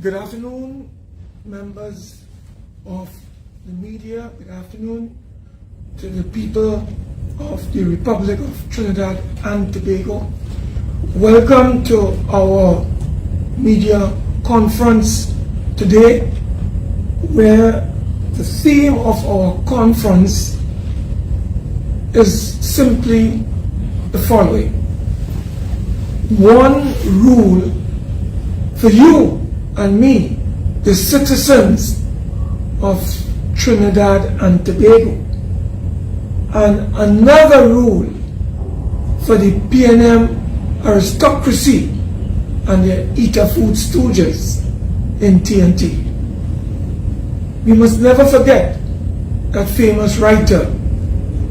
Good afternoon, members of the media. Good afternoon to the people of the Republic of Trinidad and Tobago. Welcome to our media conference today, where the theme of our conference is simply the following: one rule for you and me, the citizens of Trinidad and Tobago, and another rule for the PNM aristocracy and their eater food stooges in TNT. We must never forget that famous writer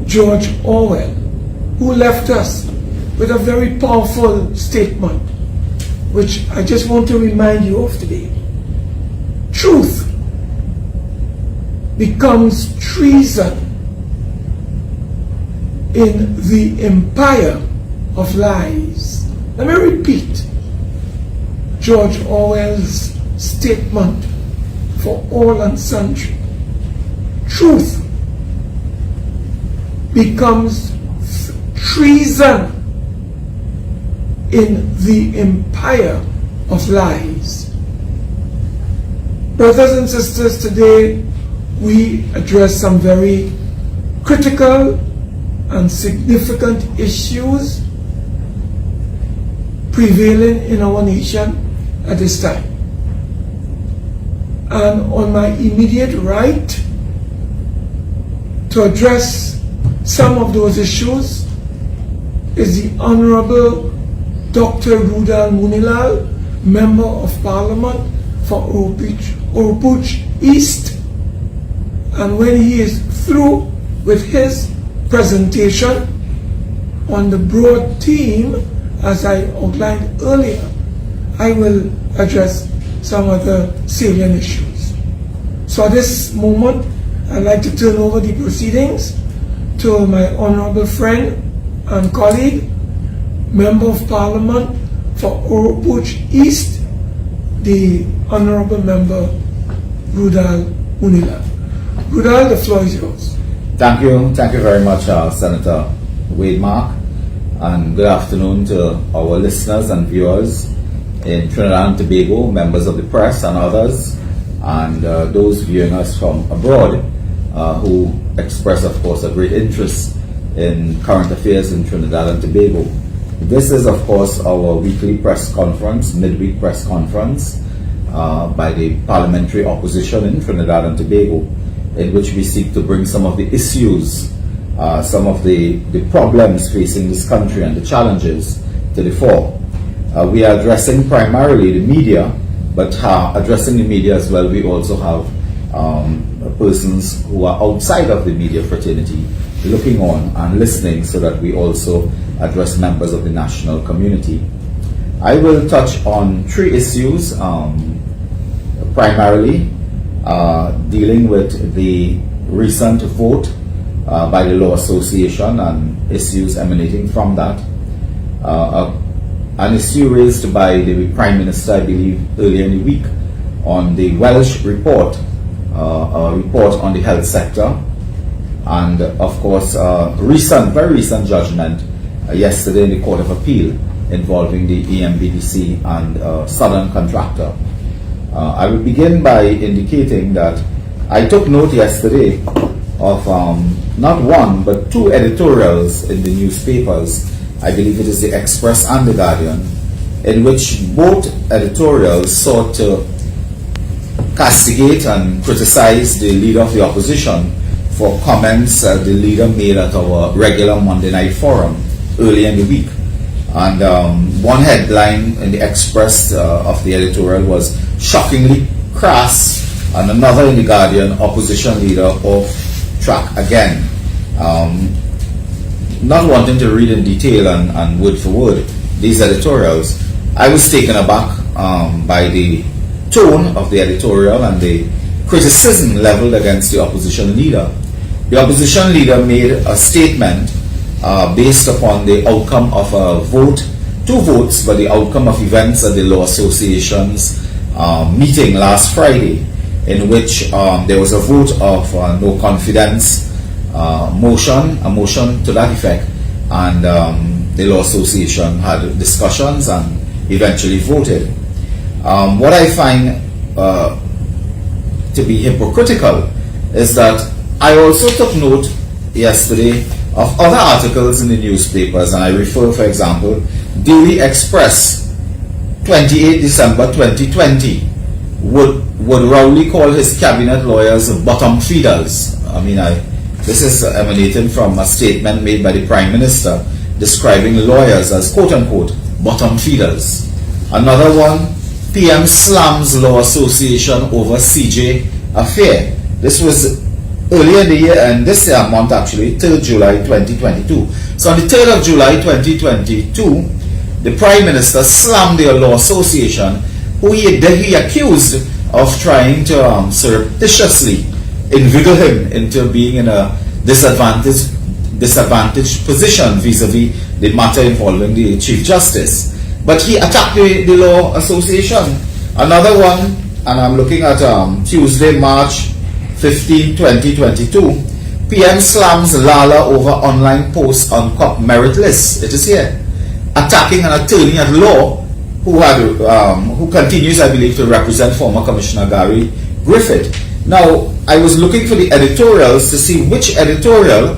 George Orwell, who left us with a very powerful statement, which I just want to remind you of today. Truth becomes treason in the empire of lies. Let me repeat George Orwell's statement for all and sundry. Truth becomes treason in the empire of lies. Brothers and sisters, today we address some very critical and significant issues prevailing in our nation at this time. And on my immediate right to address some of those issues is the Honorable Dr. Rudal Munilal, Member of Parliament for Orupuch East. And when he is through with his presentation on the broad theme, as I outlined earlier, I will address some other salient issues. So at this moment, I'd like to turn over the proceedings to my honorable friend and colleague, Member of Parliament for Orupuch East, the Honorable Member Rudal Munilal. Rudal, the floor is yours. Thank you very much, Senator Wade Mark, and good afternoon to our listeners and viewers in Trinidad and Tobago, members of the press and others, and those viewing us from abroad who express, of course, a great interest in current affairs in Trinidad and Tobago. This is, of course, our weekly press conference, midweek press conference by the parliamentary opposition in Trinidad and Tobago, in which we seek to bring some of the issues, some of the problems facing this country and the challenges to the fore. We are addressing primarily the media, but addressing the media as well, we also have persons who are outside of the media fraternity looking on and listening, so that we also address members of the national community. I will touch on three issues, primarily dealing with the recent vote by the Law Association and issues emanating from that. An issue raised by the Prime Minister, I believe, earlier in the week on the Welsh report, a report on the health sector, and of course, very recent judgment yesterday in the Court of Appeal involving the EMBDC and Southern Contractor. I will begin by indicating that I took note yesterday of not one but two editorials in the newspapers. I believe it is the Express and the Guardian, in which both editorials sought to castigate and criticize the leader of the opposition for comments the leader made at our regular Monday night forum earlier in the week. And one headline in the Express of the editorial was "Shockingly Crass," and another in the Guardian, "Opposition leader off track again." Not wanting to read in detail and word for word these editorials, I was taken aback by the tone of the editorial and the criticism leveled against the opposition leader. The opposition leader made a statement based upon the outcome of a vote, two votes, but the outcome of events at the Law Association's meeting last Friday, in which there was a vote of no confidence motion, a motion to that effect, and the Law Association had discussions and eventually voted. What I find to be hypocritical is that I also took note yesterday of other articles in the newspapers, and I refer, for example, Daily Express, 28 December 2020, would Rowley call his cabinet lawyers bottom feeders. This is emanating from a statement made by the Prime Minister describing lawyers as quote-unquote bottom feeders. Another one, PM slams Law Association over CJ affair. This was earlier in the year, and this month actually, 3rd July 2022. So on the 3rd of July 2022, the Prime Minister slammed the Law Association, who he accused of trying to surreptitiously inveigle him into being in a disadvantaged position vis-a-vis the matter involving the Chief Justice. But he attacked the Law Association. Another one, and I'm looking at Tuesday, March 15, 2022, PM slams Lala over online posts on COP merit list. It is here. Attacking an attorney at law who continues, I believe, to represent former Commissioner Gary Griffith. Now, I was looking for the editorials to see which editorial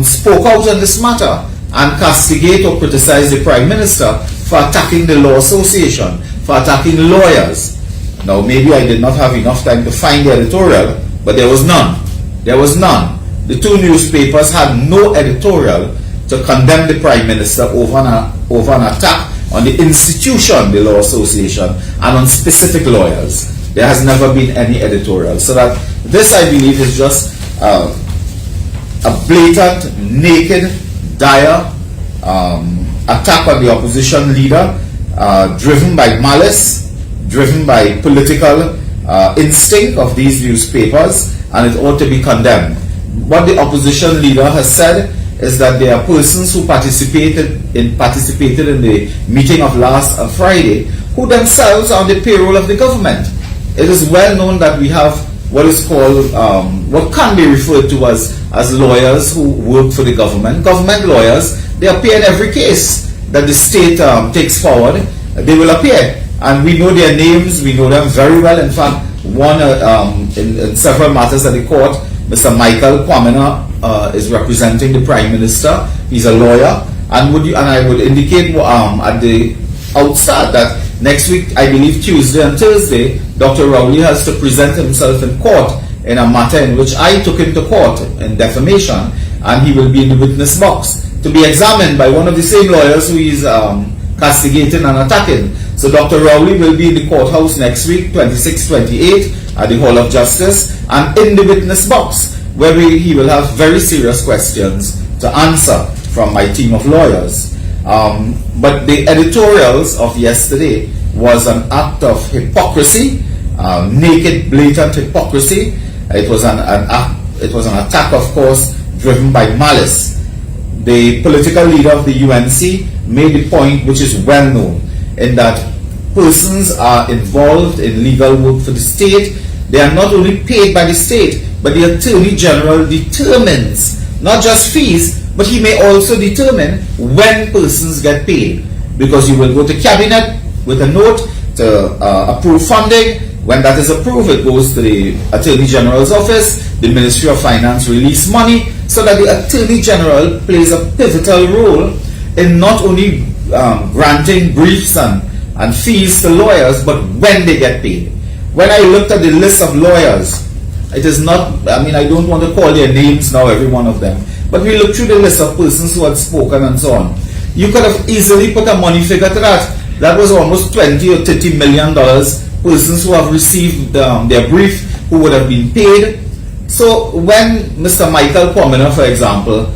spoke out on this matter and castigate or criticize the Prime Minister for attacking the Law Association, for attacking lawyers. Now, maybe I did not have enough time to find the editorial, but there was none. There was none. The two newspapers had no editorial to condemn the Prime Minister over an attack on the institution, the Law Association, and on specific lawyers. There has never been any editorial. So that this, I believe, is just a blatant, naked, dire attack on the opposition leader, driven by malice, driven by political instinct of these newspapers, and it ought to be condemned. What the opposition leader has said is that there are persons who participated in the meeting of last Friday who themselves are on the payroll of the government. It is well known that we have what is called, what can be referred to as lawyers who work for the government. Government lawyers, they appear in every case that the state takes forward. They will appear, and we know their names, we know them very well. In fact, one in several matters at the court, Mr. Michael Kwamina is representing the Prime Minister. He's a lawyer, and I would indicate at the outstart that next week, I believe Tuesday and Thursday, Dr. Rowley has to present himself in court in a matter in which I took him to court in defamation, and he will be in the witness box to be examined by one of the same lawyers who is castigating and attacking. So Dr. Rowley will be in the courthouse next week, 26-28, at the Hall of Justice, and in the witness box, where he will have very serious questions to answer from my team of lawyers. But the editorials of yesterday was an act of hypocrisy, naked, blatant hypocrisy. It was an attack, of course, driven by malice. The political leader of the UNC made the point, which is well known, in that persons are involved in legal work for the state. They are not only paid by the state, but the Attorney General determines not just fees, but he may also determine when persons get paid, because you will go to cabinet with a note to approve funding. When that is approved, it goes to the Attorney General's office. The Ministry of Finance release money, so that the Attorney General plays a pivotal role in not only granting briefs and fees to lawyers, but when they get paid. When I looked at the list of lawyers, it is not, I don't want to call their names now, every one of them, but we looked through the list of persons who had spoken and so on. You could have easily put a money figure to that. That was almost $20 or $30 million, persons who have received their brief, who would have been paid. So when Mr. Michael Kwamina, for example,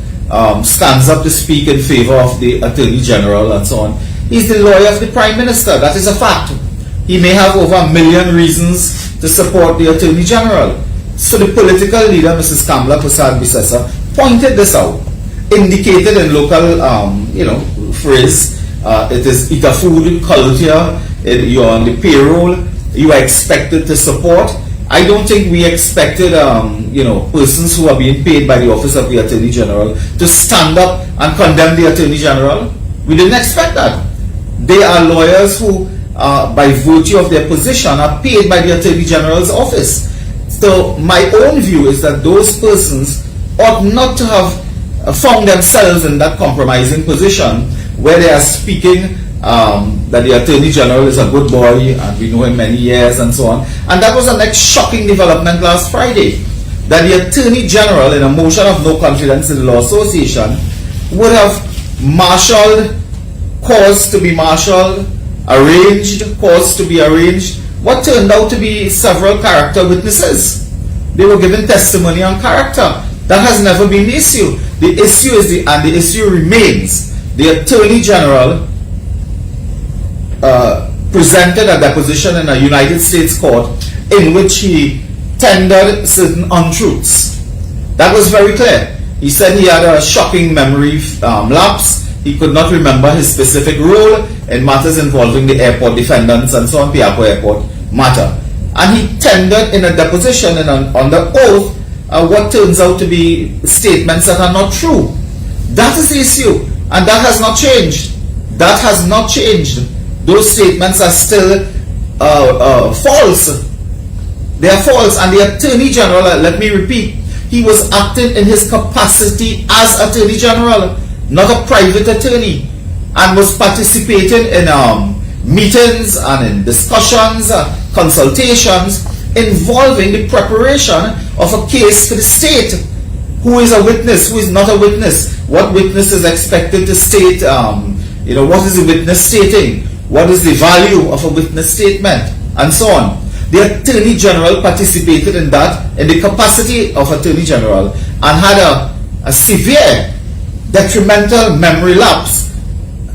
stands up to speak in favor of the Attorney General and so on, he's the lawyer of the Prime Minister. That is a fact. He may have over 1 million reasons to support the Attorney General. So the political leader, Mrs. Kamla Prasad Bisesa, pointed this out, indicated in local, phrase, it is eat a food culture, you're on the payroll, you are expected to support. I don't think we expected, persons who are being paid by the Office of the Attorney General to stand up and condemn the Attorney General. We didn't expect that. They are lawyers who, by virtue of their position, are paid by the Attorney General's office. So my own view is that those persons ought not to have found themselves in that compromising position where they are speaking that the Attorney General is a good boy and we know him many years and so on. And that was the next shocking development last Friday, that the Attorney General, in a motion of no confidence in the Law Association, would have marshaled cause to be marshaled, arranged cause to be arranged, what turned out to be several character witnesses. They were given testimony on character. That has never been the issue. The issue is and the issue remains. The Attorney General presented a deposition in a United States court in which he tendered certain untruths. That was very clear. He said he had a shocking memory lapse. He could not remember his specific role in matters involving the airport defendants and so on, Piaco Airport matter. And he tendered in a deposition and under oath what turns out to be statements that are not true. That is the issue, and that has not changed. That has not changed. Those statements are still false. They are false, and the Attorney General, let me repeat, he was acting in his capacity as Attorney General, not a private attorney, and was participating in meetings and in discussions, consultations involving the preparation of a case for the state. Who is a witness? Who is not a witness? What witness is expected to state? What is the witness stating? What is the value of a witness statement? And so on. The Attorney General participated in that in the capacity of Attorney General and had a severe detrimental memory lapse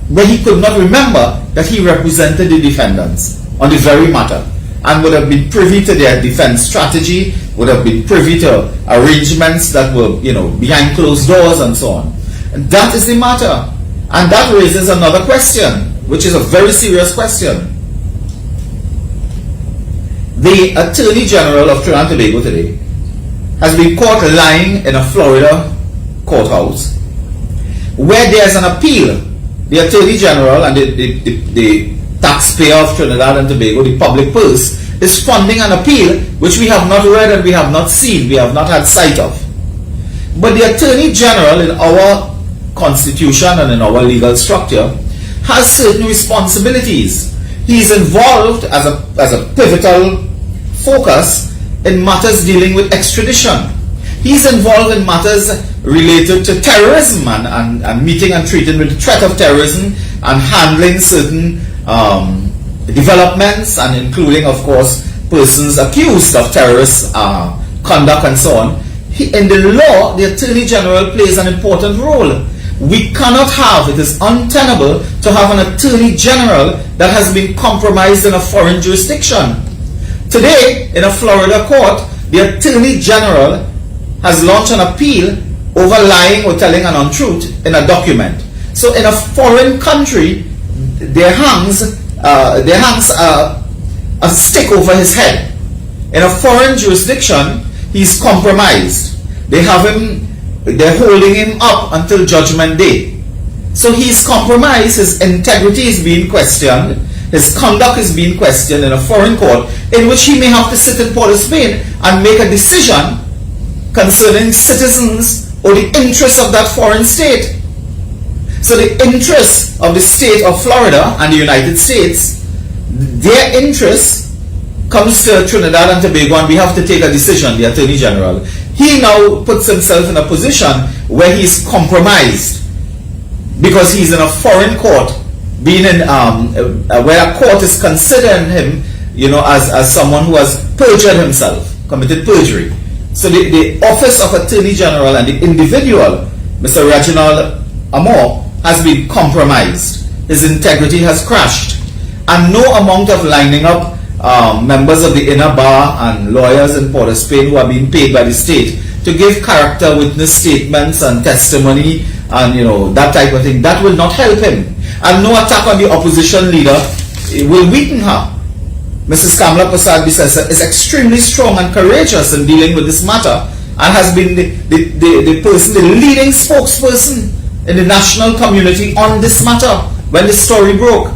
where he could not remember that he represented the defendants on the very matter and would have been privy to their defense strategy, would have been privy to arrangements that were, behind closed doors and so on. And that is the matter. And that raises another question, which is a very serious question. The Attorney General of Trinidad and Tobago today has been caught lying in a Florida courthouse where there's an appeal. The Attorney General and the taxpayer of Trinidad and Tobago, the public purse, is funding an appeal which we have not read and we have not seen, we have not had sight of. But the Attorney General in our constitution and in our legal structure has certain responsibilities. He is involved as a pivotal focus in matters dealing with extradition. He's involved in matters related to terrorism and meeting and treating with the threat of terrorism and handling certain developments and including, of course, persons accused of terrorist conduct and so on. In the law, the Attorney General plays an important role. We cannot have, it is untenable to have an Attorney General that has been compromised in a foreign jurisdiction. Today, in a Florida court, the Attorney General has launched an appeal over lying or telling an untruth in a document. So in a foreign country, there hangs a stick over his head. In a foreign jurisdiction, he's compromised. They're holding him up until Judgment Day. So he's compromised, his integrity is being questioned, his conduct is being questioned in a foreign court in which he may have to sit in Port of Spain and make a decision concerning citizens or the interests of that foreign state. So the interests of the state of Florida and the United States, their interest comes to Trinidad and Tobago and we have to take a decision, the Attorney General. He now puts himself in a position where he's compromised because he's in a foreign court, being in where a court is considering him, as someone who has perjured himself, committed perjury. So the Office of Attorney General and the individual, Mr. Reginald Amor, has been compromised. His integrity has crashed. And no amount of lining up members of the inner bar and lawyers in Port of Spain who are being paid by the state to give character witness statements and testimony and that type of thing, that will not help him. And no attack on the opposition leader will weaken her. Mrs. Kamala Prasad Bisesa is extremely strong and courageous in dealing with this matter and has been the person, the leading spokesperson in the national community on this matter when the story broke.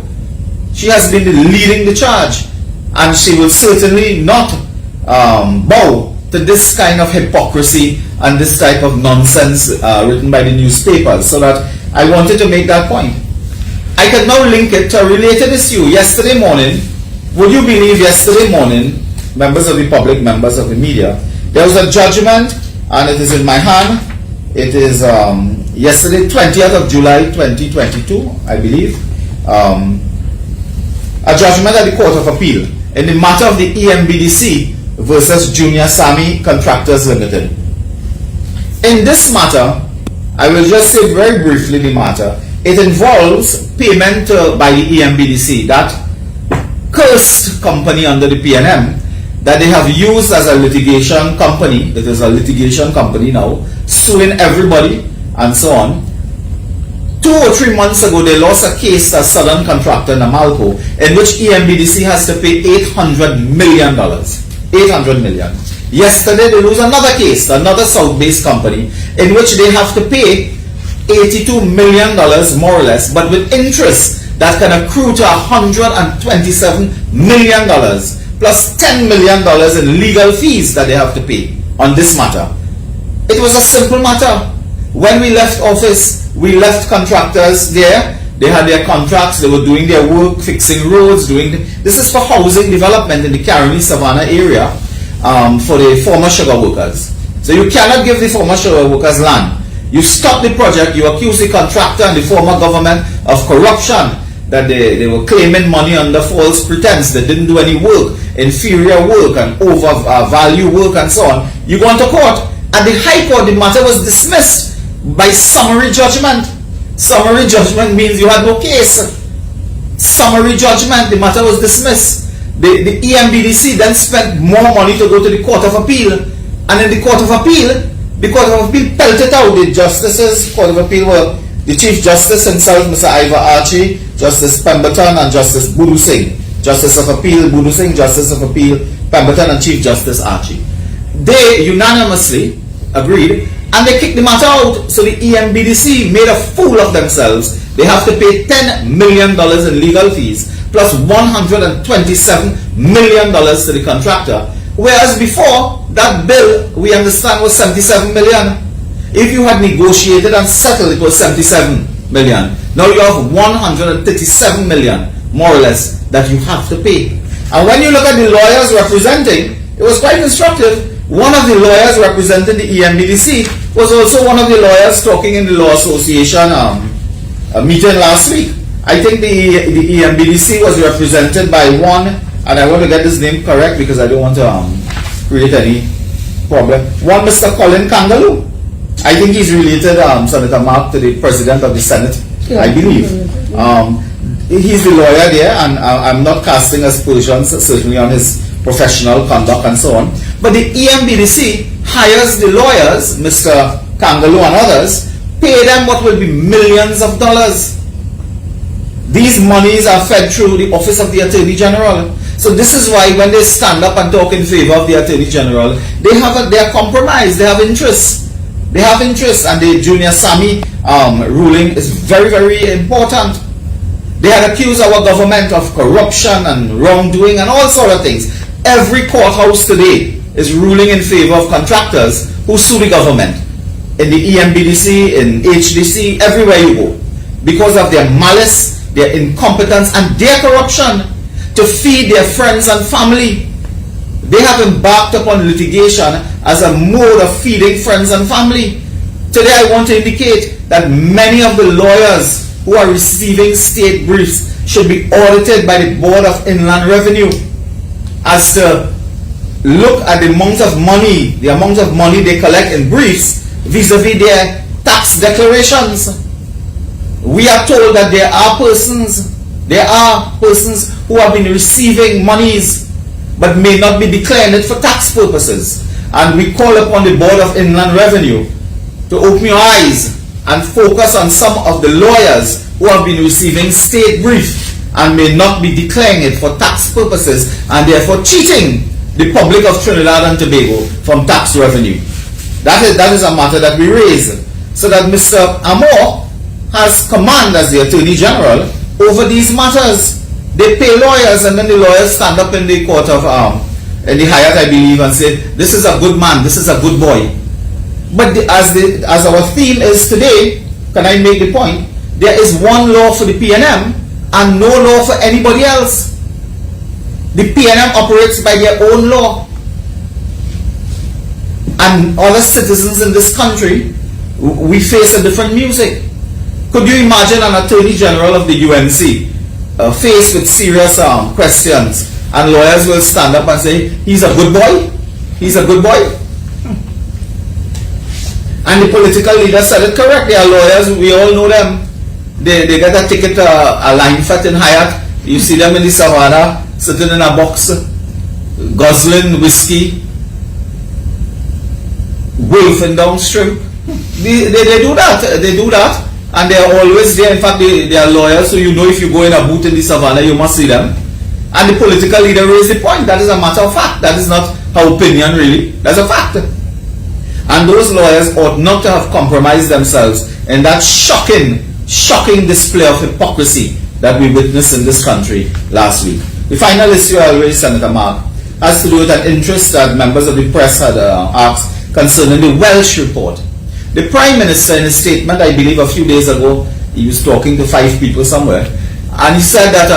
She has been leading the charge, and she will certainly not bow to this kind of hypocrisy and this type of nonsense written by the newspapers. So that I wanted to make that point. I can now link it to a related issue. Yesterday morning, would you believe yesterday morning, members of the public, members of the media, there was a judgment, and it is in my hand. It is yesterday, 20th of July 2022, I believe. A judgment at the Court of Appeal in the matter of the EMBDC versus Junior Sami Contractors Limited. In this matter, I will just say very briefly the matter. It involves payment by the EMBDC, that cursed company under the PNM that they have used as a litigation company. It is a litigation company now, suing everybody and so on. 2 or 3 months ago, they lost a case to a southern contractor, Namalco, in which EMBDC has to pay $800 million. $800 million. Yesterday, they lose another case, another South-based company, in which they have to pay $82 million, more or less, but with interest that can accrue to $127 million, plus $10 million in legal fees that they have to pay on this matter. It was a simple matter. When we left office, we left contractors there. They had their contracts, they were doing their work, fixing roads, this is for housing development in the Caroni Savannah area for the former sugar workers. So you cannot give the former sugar workers land. You stop the project, you accuse the contractor and the former government of corruption, that they were claiming money under false pretense, they didn't do any work, inferior work and overvalue work and so on. You go into court. At the High Court, the matter was dismissed by summary judgment. Summary judgment means you had no case. Summary judgment, the matter was dismissed. The EMBDC then spent more money to go to the Court of Appeal. And in the Court of Appeal pelted out. The justices, Court of Appeal were the Chief Justice himself, Mr. Ivor Archie, Justice Pemberton, and Justice Budu Singh. Justice of Appeal, Budu Singh, Justice of Appeal, Pemberton, and Chief Justice Archie. They unanimously agreed, and they kicked the matter out. So the EMBDC made a fool of themselves. They have to pay $10 million in legal fees, plus $127 million to the contractor. Whereas before, that bill, we understand, was $77 million. If you had negotiated and settled, it was $77 million. Now you have $137 million, more or less, that you have to pay. And when you look at the lawyers representing, it was quite instructive. One of the lawyers representing the EMBDC was also one of the lawyers talking in the Law Association meeting last week. I think the EMBDC was represented by one, and I want to get his name correct because I don't want to create any problem. One Mr. Colin Kangaloo. I think he's related, Senator Mark, to the President of the Senate, yeah, I believe. He's the lawyer there, and I'm not casting aspersions certainly on his professional conduct and so on. But the EMBDC hires the lawyers, Mr. Kangaloo and others, pay them what will be millions of dollars. These monies are fed through the Office of the Attorney General. So this is why when they stand up and talk in favor of the Attorney General, they are compromised, they have interests. They have interests, and the Junior Sami ruling is very, very important. They had accused our government of corruption and wrongdoing and all sort of things. Every courthouse today is ruling in favor of contractors who sue the government. In the EMBDC, in HDC, everywhere you go. Because of their malice, their incompetence, and their corruption to feed their friends and family. They have embarked upon litigation as a mode of feeding friends and family. Today I want to indicate that many of the lawyers who are receiving state briefs should be audited by the Board of Inland Revenue as to look at the amount of money they collect in briefs vis-a-vis their tax declarations. We are told that there are persons who have been receiving monies but may not be declaring it for tax purposes. And we call upon the Board of Inland Revenue to open your eyes and focus on some of the lawyers who have been receiving state brief and may not be declaring it for tax purposes and therefore cheating the public of Trinidad and Tobago from tax revenue. That is a matter that we raise, so that Mr. Amor has command as the Attorney General over these matters. They pay lawyers, and then the lawyers stand up in the court of in the Hyatt, I believe, and say, this is a good man, this is a good boy. But as our theme is today, can I make the point? There is one law for the PNM and no law for anybody else. The PNM operates by their own law, and other citizens in this country, we face a different music. Could you imagine an Attorney General of the UNC faced with serious questions, and lawyers will stand up and say, he's a good boy, he's a good boy? And the political leader said it correct. They are lawyers, we all know them. They get a ticket, a line fit in Hyatt. You see them in the savannah, sitting in a box, guzzling whiskey, wolfing down shrimp. They do that. They do that. And they are always there. In fact, they are lawyers, so you know if you go in a booth in the savannah, you must see them. And the political leader raised the point. That is a matter of fact. That is not her opinion, really. That's a fact. And those lawyers ought not to have compromised themselves in that shocking display of hypocrisy that we witnessed in this country last week. The final issue I raised, Senator Mark, has to do with an interest that members of the press had asked concerning the Welsh report. The Prime Minister, in his statement, I believe a few days ago, he was talking to 5 people somewhere, and he said that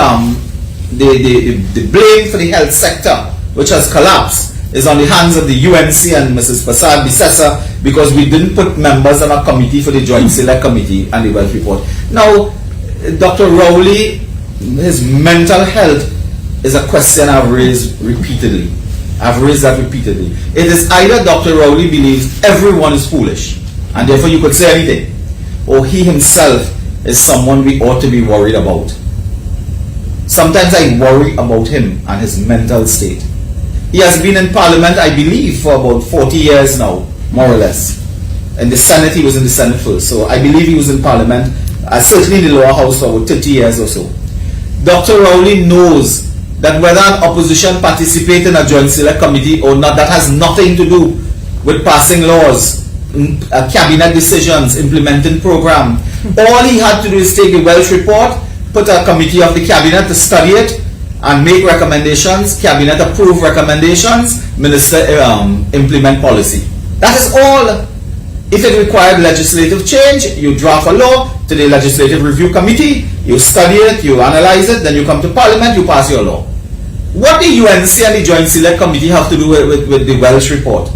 the blame for the health sector, which has collapsed, is on the hands of the UNC and Mrs. Prasad Bissessa, because we didn't put members on a committee for the Joint Select Committee and the Welsh report. Now, Dr. Rowley, his mental health is a question I've raised repeatedly. I've raised that repeatedly. It is either Dr. Rowley believes everyone is foolish, and therefore you could say anything, or he himself is someone we ought to be worried about. Sometimes I worry about him and his mental state. He has been in Parliament, I believe, for about 40 years now, more or less. In the Senate, he was in the Senate first, so I believe he was in Parliament, certainly in the lower house for about 30 years or so. Dr. Rowley knows that whether an opposition participates in a Joint Select Committee or not, that has nothing to do with passing laws, cabinet decisions, implementing program. All he had to do is take the Welsh report, put a committee of the cabinet to study it and make recommendations, cabinet approve recommendations, minister implement policy. That is all. If it required legislative change, you draft a law to the Legislative Review Committee, you study it, you analyze it, then you come to Parliament, you pass your law. What the UNC and the Joint Select Committee have to do with the Welsh report?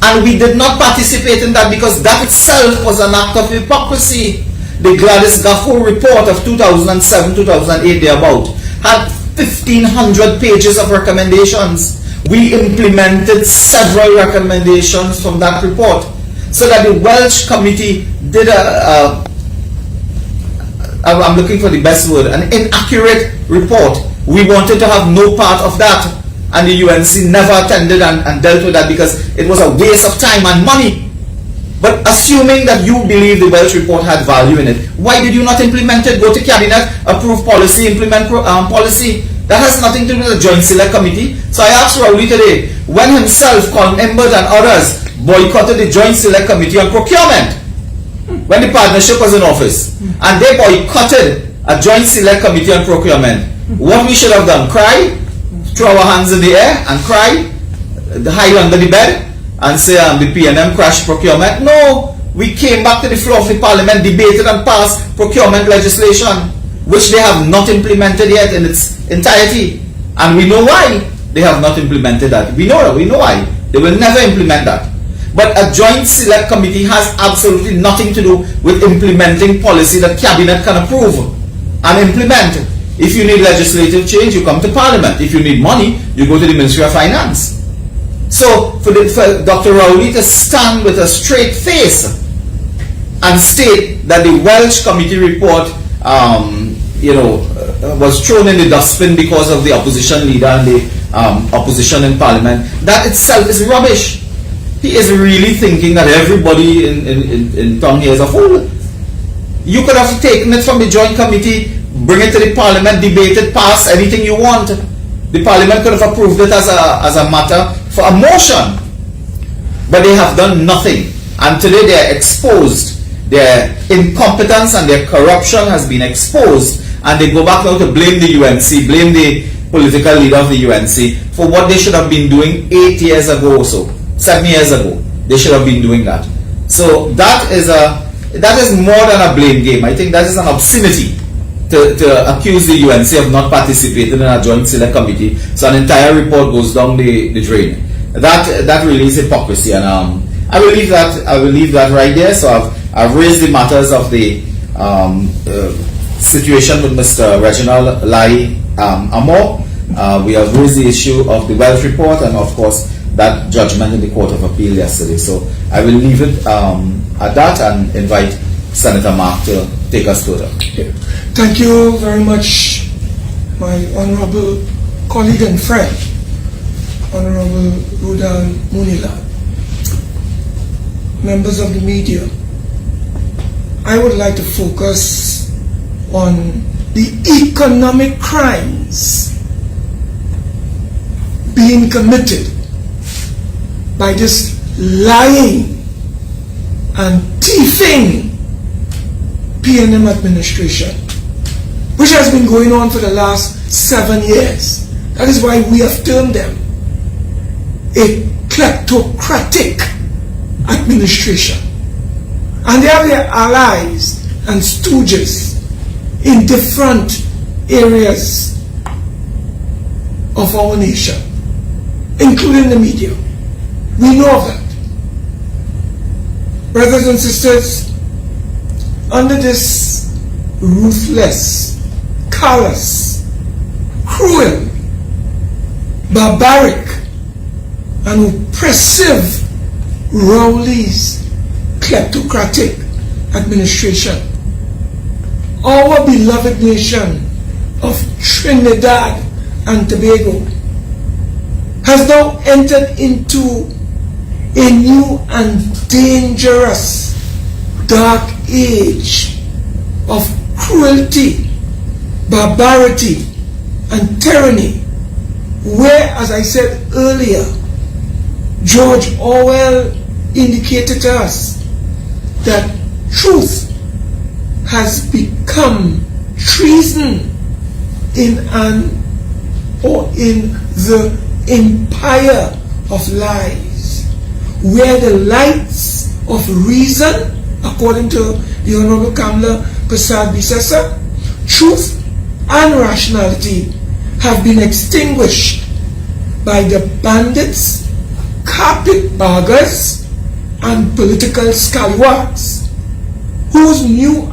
And we did not participate in that because that itself was an act of hypocrisy. The Gladys Gafford report of 2007-2008 thereabout had 1,500 pages of recommendations. We implemented several recommendations from that report, so that the Welsh committee did I'm looking for the best word, an inaccurate report. We wanted to have no part of that, and the UNC never attended and dealt with that because it was a waste of time and money. But assuming that you believe the Welsh report had value in it, why did you not implement it? Go to cabinet, approve policy, implement policy. That has nothing to do with the Joint Select Committee. So I asked Rowley today, when himself, Colin Imbert and others boycotted the Joint Select Committee on Procurement, when the partnership was in office, and they boycotted a Joint Select Committee on Procurement, what we should have done? Cry, throw our hands in the air and cry, hide under the bed and say the PNM crashed procurement? No, we came back to the floor of the Parliament, debated and passed procurement legislation, which they have not implemented yet in its entirety. And we know why they have not implemented that. We know why. They will never implement that. But a Joint Select Committee has absolutely nothing to do with implementing policy that Cabinet can approve and implement. If you need legislative change, you come to Parliament. If you need money, you go to the Ministry of Finance. So for Dr. Rowley to stand with a straight face and state that the Welsh committee report was thrown in the dustbin because of the opposition leader and the opposition in Parliament, that itself is rubbish. He is really thinking that everybody in town here is a fool. You could have taken it from the joint committee, bring it to the parliament, debate it, pass anything you want. The parliament could have approved it as a matter for a motion. But they have done nothing. And today they are exposed. Their incompetence and their corruption has been exposed. And they go back now to blame the UNC, blame the political leader of the UNC for what they should have been doing 8 years ago or so, 7 years ago. They should have been doing that. So that is more than a blame game. I think that is an obscenity to accuse the UNC of not participating in a joint select committee. So an entire report goes down the drain. That really is hypocrisy, and I will leave that right there. So I've raised the matters of the situation with Mr. Reginald Lai Amor. We have raised the issue of the wealth report, and of course that judgment in the Court of Appeal yesterday. So I will leave it at that and invite Senator Mark to take us further. Thank you very much, my honorable colleague and friend, Honorable Rudal Munila. Members of the media, I would like to focus on the economic crimes being committed by this lying and thieving PNM administration, which has been going on for the last 7 years. That is why we have termed them a kleptocratic administration. And they have their allies and stooges in different areas of our nation, including the media. We know of that. Brothers and sisters, under this ruthless, callous, cruel, barbaric, and oppressive Rowley's kleptocratic administration, our beloved nation of Trinidad and Tobago has now entered into a new and dangerous dark age of cruelty, barbarity, and tyranny, where, as I said earlier, George Orwell indicated to us that truth has become treason in the empire of lies, where the lights of reason, according to the Honorable Kamla Prasad Bisesa, truth and rationality have been extinguished by the bandits, carpetbaggers, and political scallywags, whose new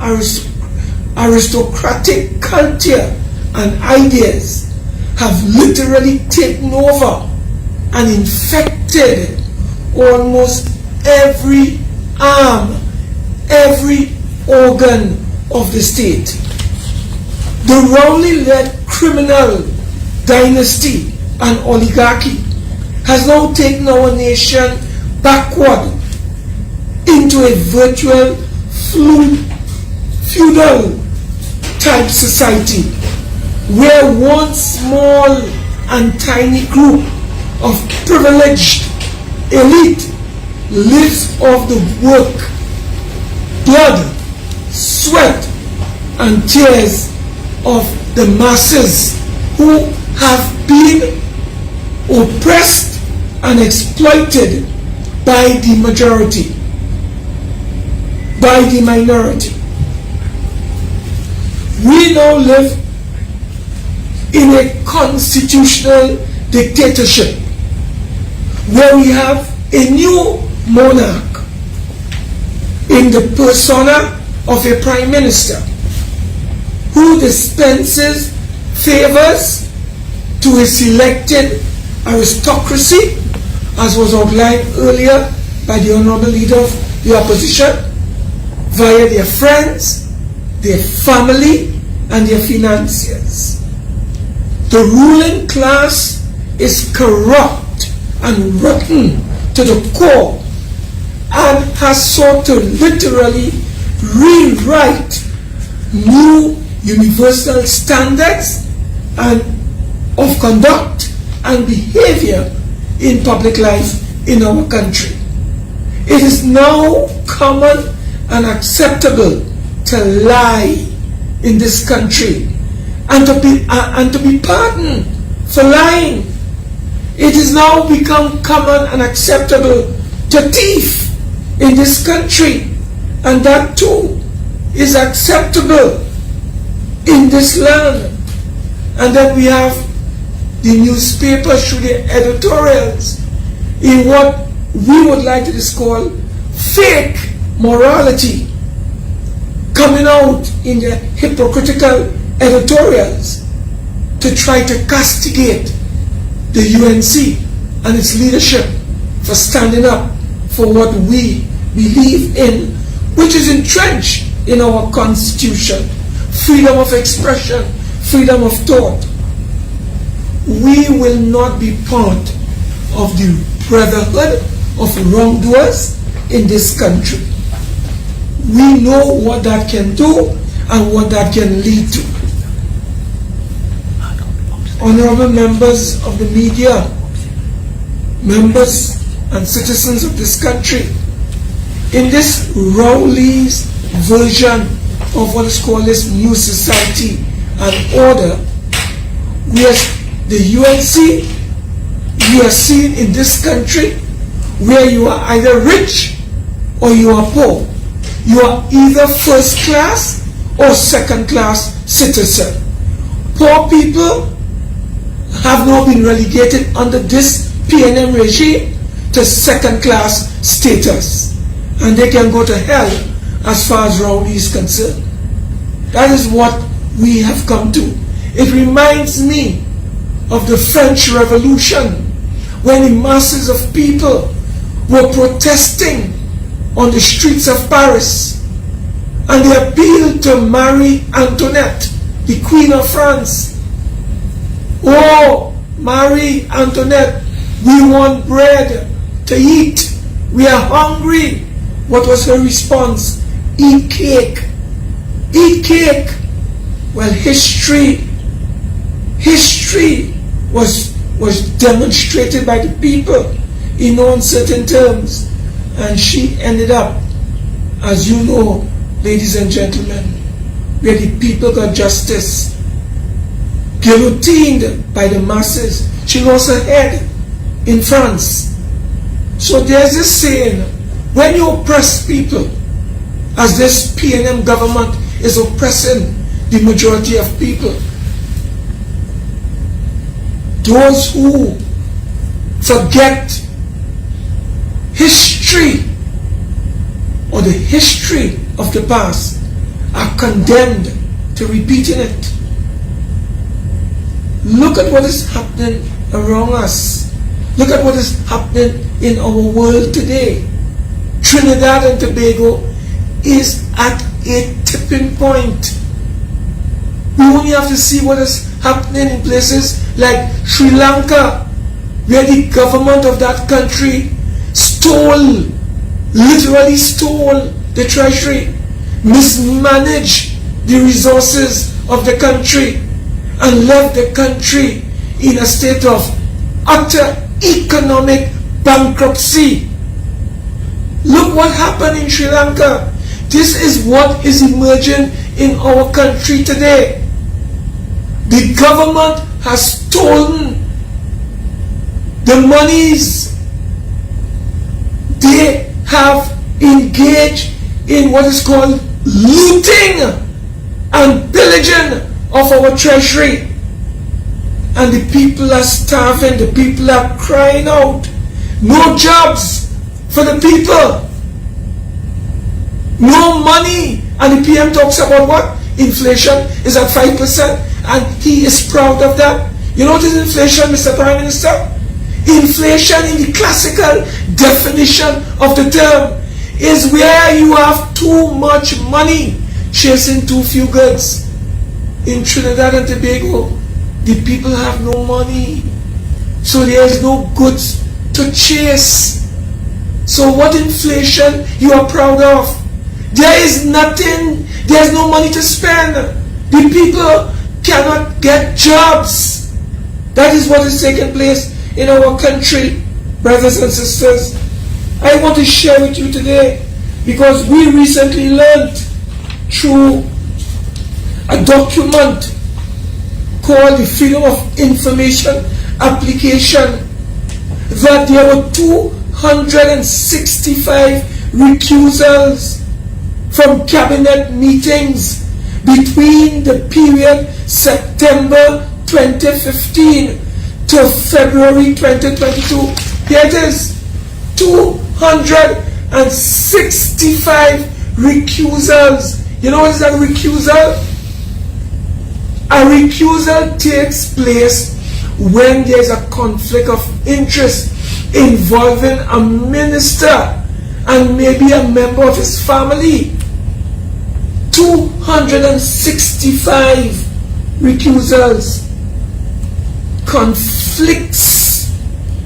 aristocratic culture and ideas have literally taken over and infected almost every arm, every organ of the state. The Rowley-led criminal dynasty and oligarchy has now taken our nation backward into a virtual feudal type society, where one small and tiny group of privileged elite lives off the work, blood, sweat, and tears of the masses who have been oppressed and exploited by the majority, by the minority. We now live in a constitutional dictatorship where we have a new monarch in the persona of a prime minister who dispenses favors to a selected aristocracy, as was outlined earlier by the Honorable Leader of the Opposition, via their friends, their family, and their financiers. The ruling class is corrupt and rotten to the core and has sought to literally rewrite new universal standards and of conduct and behavior in public life in our country. It is now common and acceptable to lie in this country and to be pardoned for lying. It is now become common and acceptable to thief in this country, and that too is acceptable in this land. And then we have the newspapers through their editorials in what we would like to call fake morality, coming out in their hypocritical editorials to try to castigate the UNC and its leadership for standing up for what we believe in, which is entrenched in our Constitution: freedom of expression, freedom of thought. We will not be part of the brotherhood of wrongdoers in this country. We know what that can do and what that can lead to. Honorable members of the media, members and citizens of this country, in this Rowley's version of what is called this new society and order, the UNC, we are seen in this country where you are either rich or you are poor. You are either first class or second class citizen. Poor people have now been relegated under this PNM regime to second class status, and they can go to hell as far as Rowley is concerned. That is what we have come to. It reminds me of the French Revolution, when the masses of people were protesting on the streets of Paris, and they appealed to Marie Antoinette, the Queen of France. Oh, Marie Antoinette, we want bread to eat. We are hungry. What was her response? Eat cake. Eat cake. Well, history was demonstrated by the people in uncertain terms, and she ended up, as you know, ladies and gentlemen, where the people got justice, guillotined by the masses. She lost her head in France. So there's this saying, when you oppress people, as this PNM government is oppressing the majority of people, those who forget history or the history of the past are condemned to repeating it. Look at what is happening around us. Look at what is happening in our world today. Trinidad and Tobago is at a tipping point. We only have to see what is happening in places like Sri Lanka, where the government of that country literally stole the treasury, mismanaged the resources of the country, and left the country in a state of utter economic bankruptcy. Look what happened in Sri Lanka. This is what is emerging in our country today. The government has stolen the monies. They have engaged in what is called looting and pillaging of our treasury. And the people are starving, the people are crying out. No jobs for the people. No money. And the PM talks about what? Inflation is at 5%, and he is proud of that. You know what is inflation, Mr. Prime Minister? Inflation in the classical definition of the term is where you have too much money chasing too few goods. In Trinidad and Tobago, the people have no money, so there is no goods to chase. So what inflation you are proud of? There is nothing, there is no money to spend. The people cannot get jobs. That is what is taking place in our country, brothers and sisters. I want to share with you today because we recently learned through a document called the Freedom of Information Application that there were 265 recusals from cabinet meetings between the period September 2015 to February 2022. Here it is, 265 recusals. You know what is a recusal? A recusal takes place when there is a conflict of interest involving a minister and maybe a member of his family. 265 recusals. Conflicts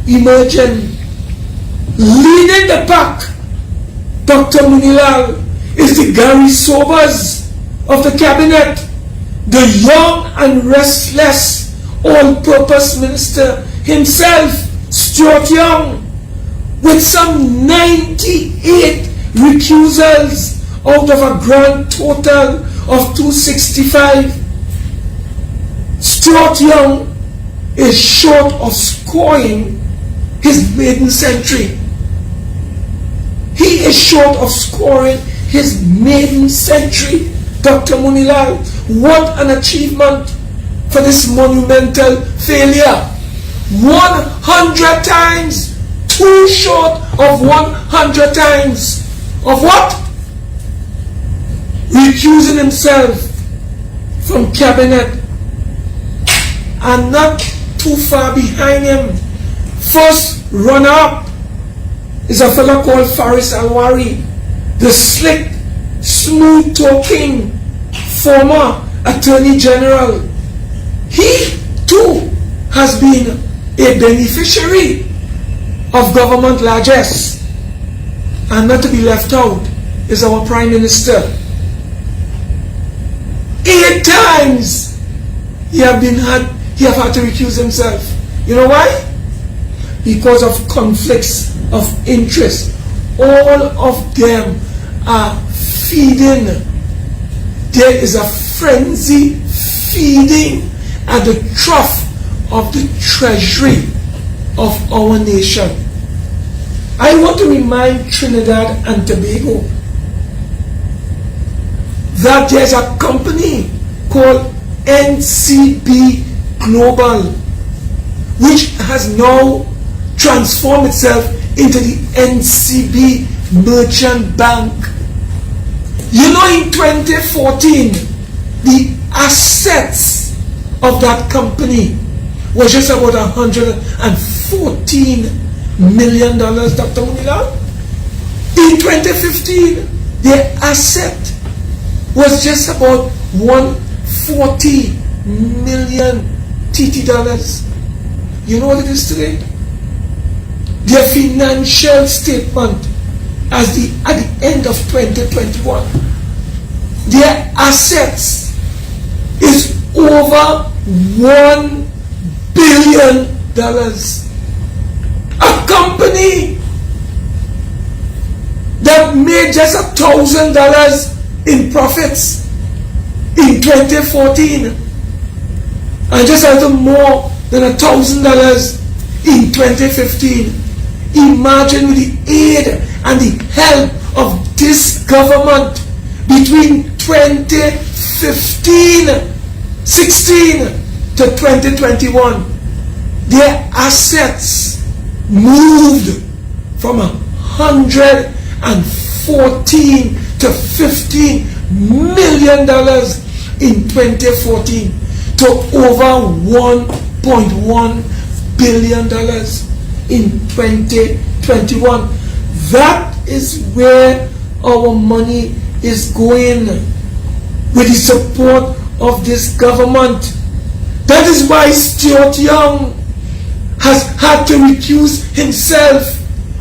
emerging. Leading the pack, Dr. Munilal, is the Gary Sobers of the cabinet, the young and restless all-purpose minister himself, Stuart Young, with some 98 recusals out of a grand total of 265. Stuart Young is short of scoring his maiden century. He is short of scoring his maiden century. Dr. Munilal, what an achievement for this monumental failure. 100 times, too short of 100 times. Of what? Recusing himself from cabinet. And not too far behind him, first runner-up is a fellow called Faris Alwari, the slick, smooth-talking former Attorney General. He too has been a beneficiary of government largesse. And not to be left out is our Prime Minister. 8 times he have had to recuse himself. You know why? Because of conflicts of interest. All of them are feeding. There is a frenzy feeding at the trough of the treasury of our nation. I want to remind Trinidad and Tobago that there's a company called NCB Global, which has now transformed itself into the NCB Merchant Bank. You know, in 2014, the assets of that company was just about $114 million, Dr. Munilal. In 2015, their asset was just about 140 million TT dollars. You know what it is today? Their financial statement at the end of 2021, their assets is over $1 billion. A company that made just $1,000 in profits in 2014 and just a little more than $1,000 in 2015. Imagine with the aid and the help of this government between 2015-16 to 2021, their assets moved from $114 to $15 million in 2014 to over $1.1 billion in 2021. That is where our money is going, with the support of this government. That is why Stuart Young has had to recuse himself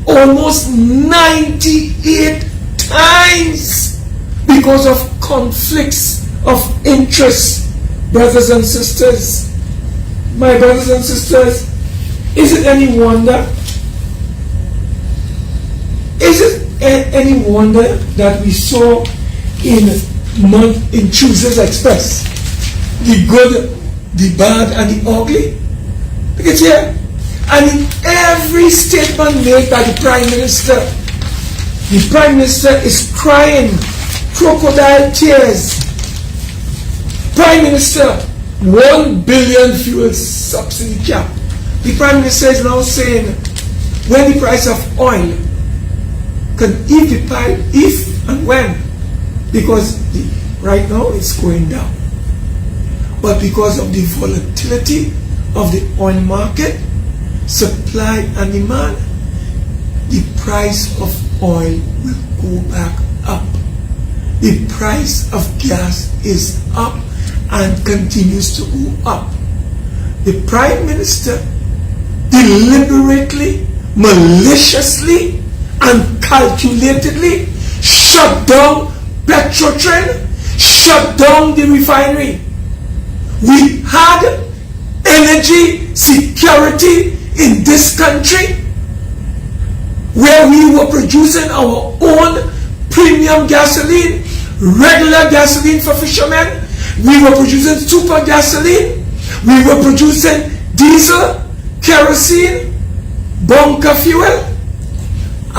almost 98 times because of conflicts of interest, brothers and sisters. My brothers and sisters, is it any wonder? Is it any wonder that we saw in Tuesday's Express the good, the bad, and the ugly? Look at here. And in every statement made by the Prime Minister is crying crocodile tears. Prime Minister, 1 billion fuel subsidy cap. The Prime Minister is now saying when the price of oil if and when, because right now it's going down, but because of the volatility of the oil market, supply and demand, the price of oil will go back up. The price of gas is up and continues to go up. The Prime Minister deliberately, maliciously, and calculatedly shut down Petrotrin, shut down the refinery. We had energy security in this country where we were producing our own premium gasoline, regular gasoline for fishermen. We were producing super gasoline. We were producing diesel, kerosene, bunker fuel,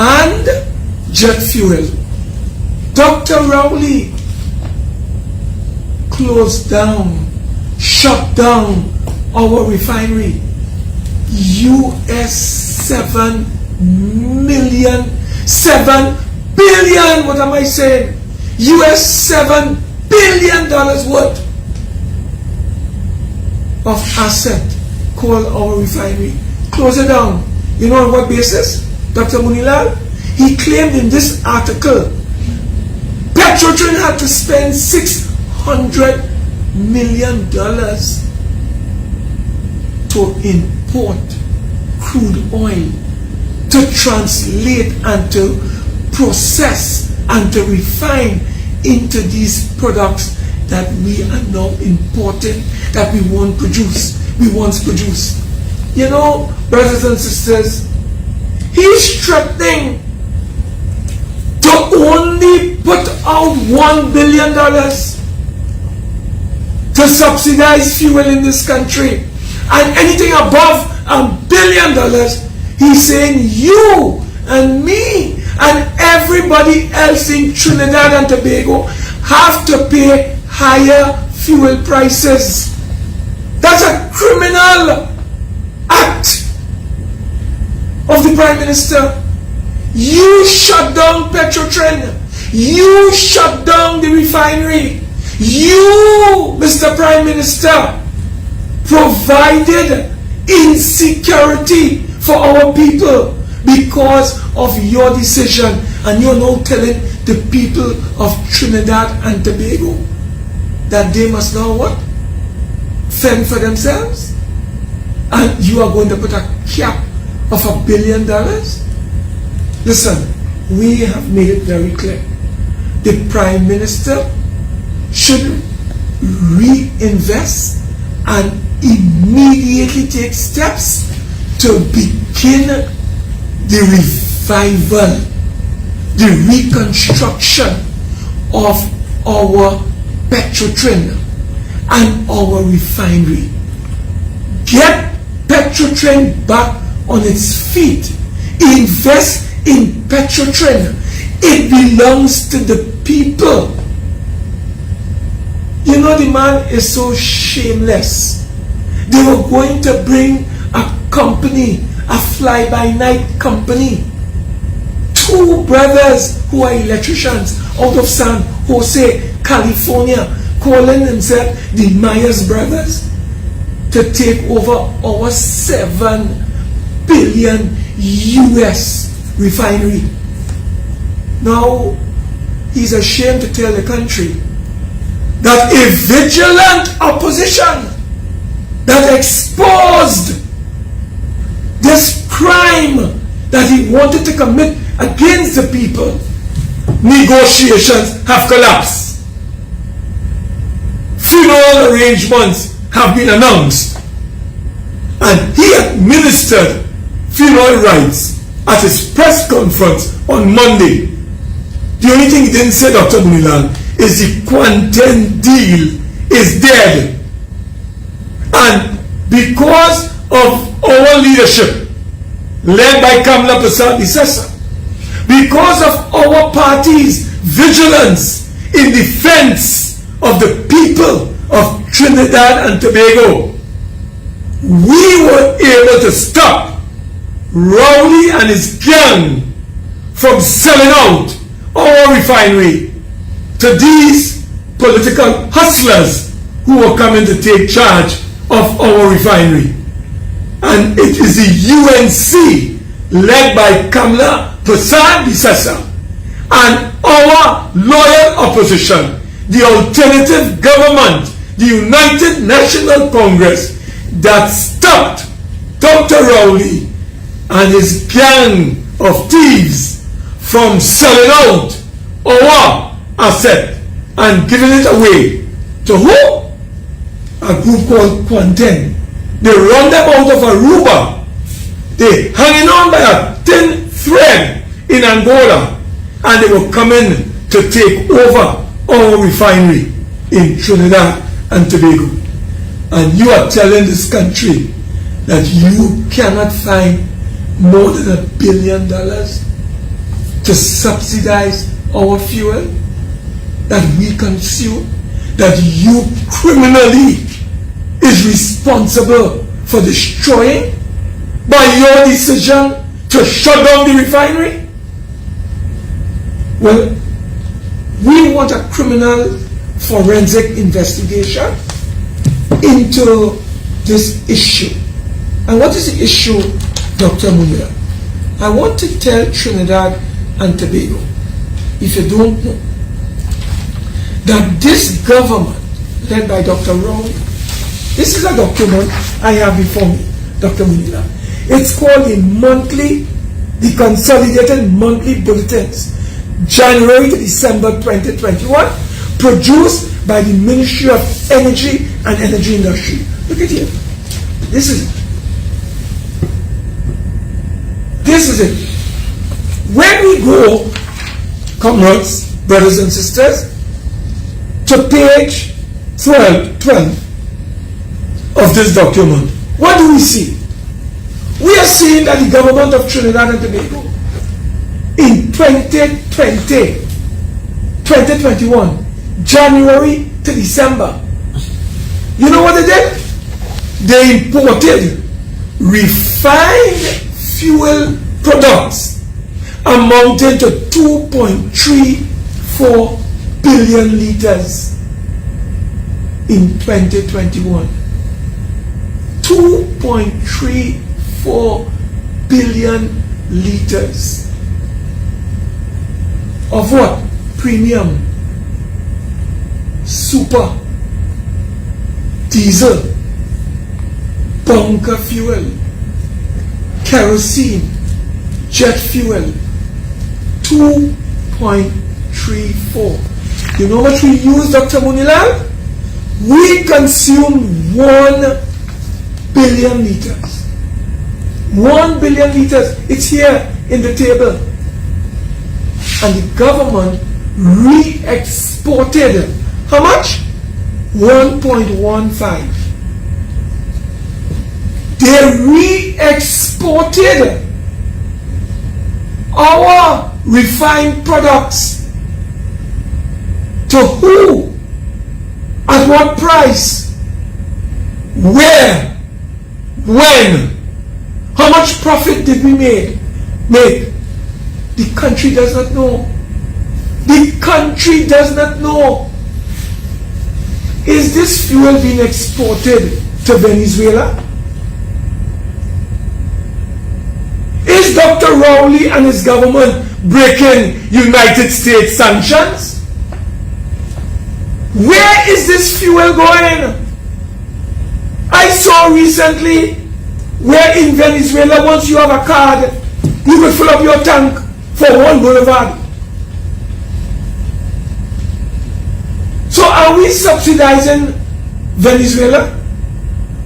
and jet fuel. Dr. Rowley closed down, shut down our refinery. US 7 billion, what am I saying? US $7 billion worth of asset called our refinery. Close it down. You know on what basis? Dr. Munilal, he claimed in this article Petrotrin had to spend $600 million to import crude oil, to translate and to process and to refine into these products that we are now importing, that we once produced. You know, brothers and sisters, he's threatening to only put out $1 billion to subsidize fuel in this country, and anything above $1 billion, he's saying you and me and everybody else in Trinidad and Tobago have to pay higher fuel prices. That's a criminal act of the Prime Minister. You shut down Petrotrin. You shut down the refinery. You, Mr. Prime Minister, provided insecurity for our people because of your decision, and you're now telling the people of Trinidad and Tobago that they must now what? Fend for themselves? And you are going to put a cap of $1 billion? Listen, we have made it very clear. The Prime Minister should reinvest and immediately take steps to begin the revival, the reconstruction of our Petrotrin and our refinery. Get Petrotrin back on its feet. Invest in Petrotrin. It belongs to the people. You know, the man is so shameless. They were going to bring a company, a fly-by-night company. Two brothers who are electricians out of San Jose, California, calling themselves the Myers brothers, to take over our $7 billion US refinery. Now, he's ashamed to tell the country that a vigilant opposition that exposed this crime that he wanted to commit against the people, negotiations have collapsed. funeral arrangements have been announced, and he administered funeral rites at his press conference on Monday. The only thing he didn't say, Dr. Munilal, is the Quanten deal is dead. And because of our leadership, led by Kamla Prasad Bisesa, because of our party's vigilance in defense of the people of Trinidad and Tobago, we were able to stop Rowley and his gang from selling out our refinery to these political hustlers who were coming to take charge of our refinery. And it is the UNC led by Kamla Prasad Bisesa and our loyal opposition, the alternative government, the United National Congress, that stopped Dr. Rowley and his gang of thieves from selling out our asset and giving it away to who? A group called Quanten. They run them out of Aruba. They hanging on by a thin thread in Angola, and they were coming to take over our refinery in Trinidad and Tobago. And you are telling this country that you cannot find more than $1 billion to subsidize our fuel that we consume, that you criminally is responsible for destroying by your decision to shut down the refinery? Well, we want a criminal forensic investigation into this issue. And what is the issue, Dr. Munir? I want to tell Trinidad and Tobago, if you don't know, that this government, led by Dr. Rowley, this is a document I have before me, Dr. Munir. It's called the Consolidated Monthly Bulletins, January to December 2021, produced by the Ministry of Energy and Energy Industry. Look at here. This is it. This is it. When we go, comrades, brothers and sisters, to page 12 of this document, what do we see? We are seeing that the government of Trinidad and Tobago in 2021, January to December, you know what they did? They imported refined fuel products amounting to 2.34 billion liters in 2021. 2.34 billion liters of what? Premium, super, diesel, bunker fuel, kerosene, jet fuel. 2.34. You know what we use, Dr. Munilal? We consume 1 billion liters. 1 billion liters. It's here in the table. And the government re-exported how much? 1.15. They re-exported our refined products to who? At what price? Where? When? How much profit did we make? The country does not know. The country does not know. Is this fuel being exported to Venezuela? Is Dr. Rowley and his government breaking United States sanctions? Where is this fuel going? I saw recently where in Venezuela, once you have a card, you could fill up your tank for one boulevard. So are we subsidizing Venezuela?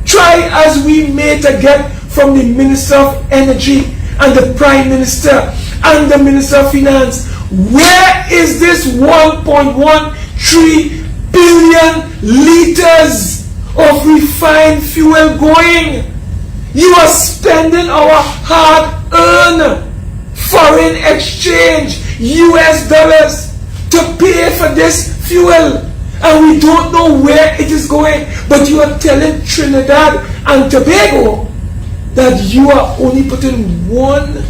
Try as we may to get from the Minister of Energy and the Prime Minister and the Minister of Finance, where is this 1.13 billion liters of refined fuel going? You are spending our hard-earned foreign exchange, US dollars, to pay for this fuel, and we don't know where it is going. But you are telling Trinidad and Tobago that you are only putting $1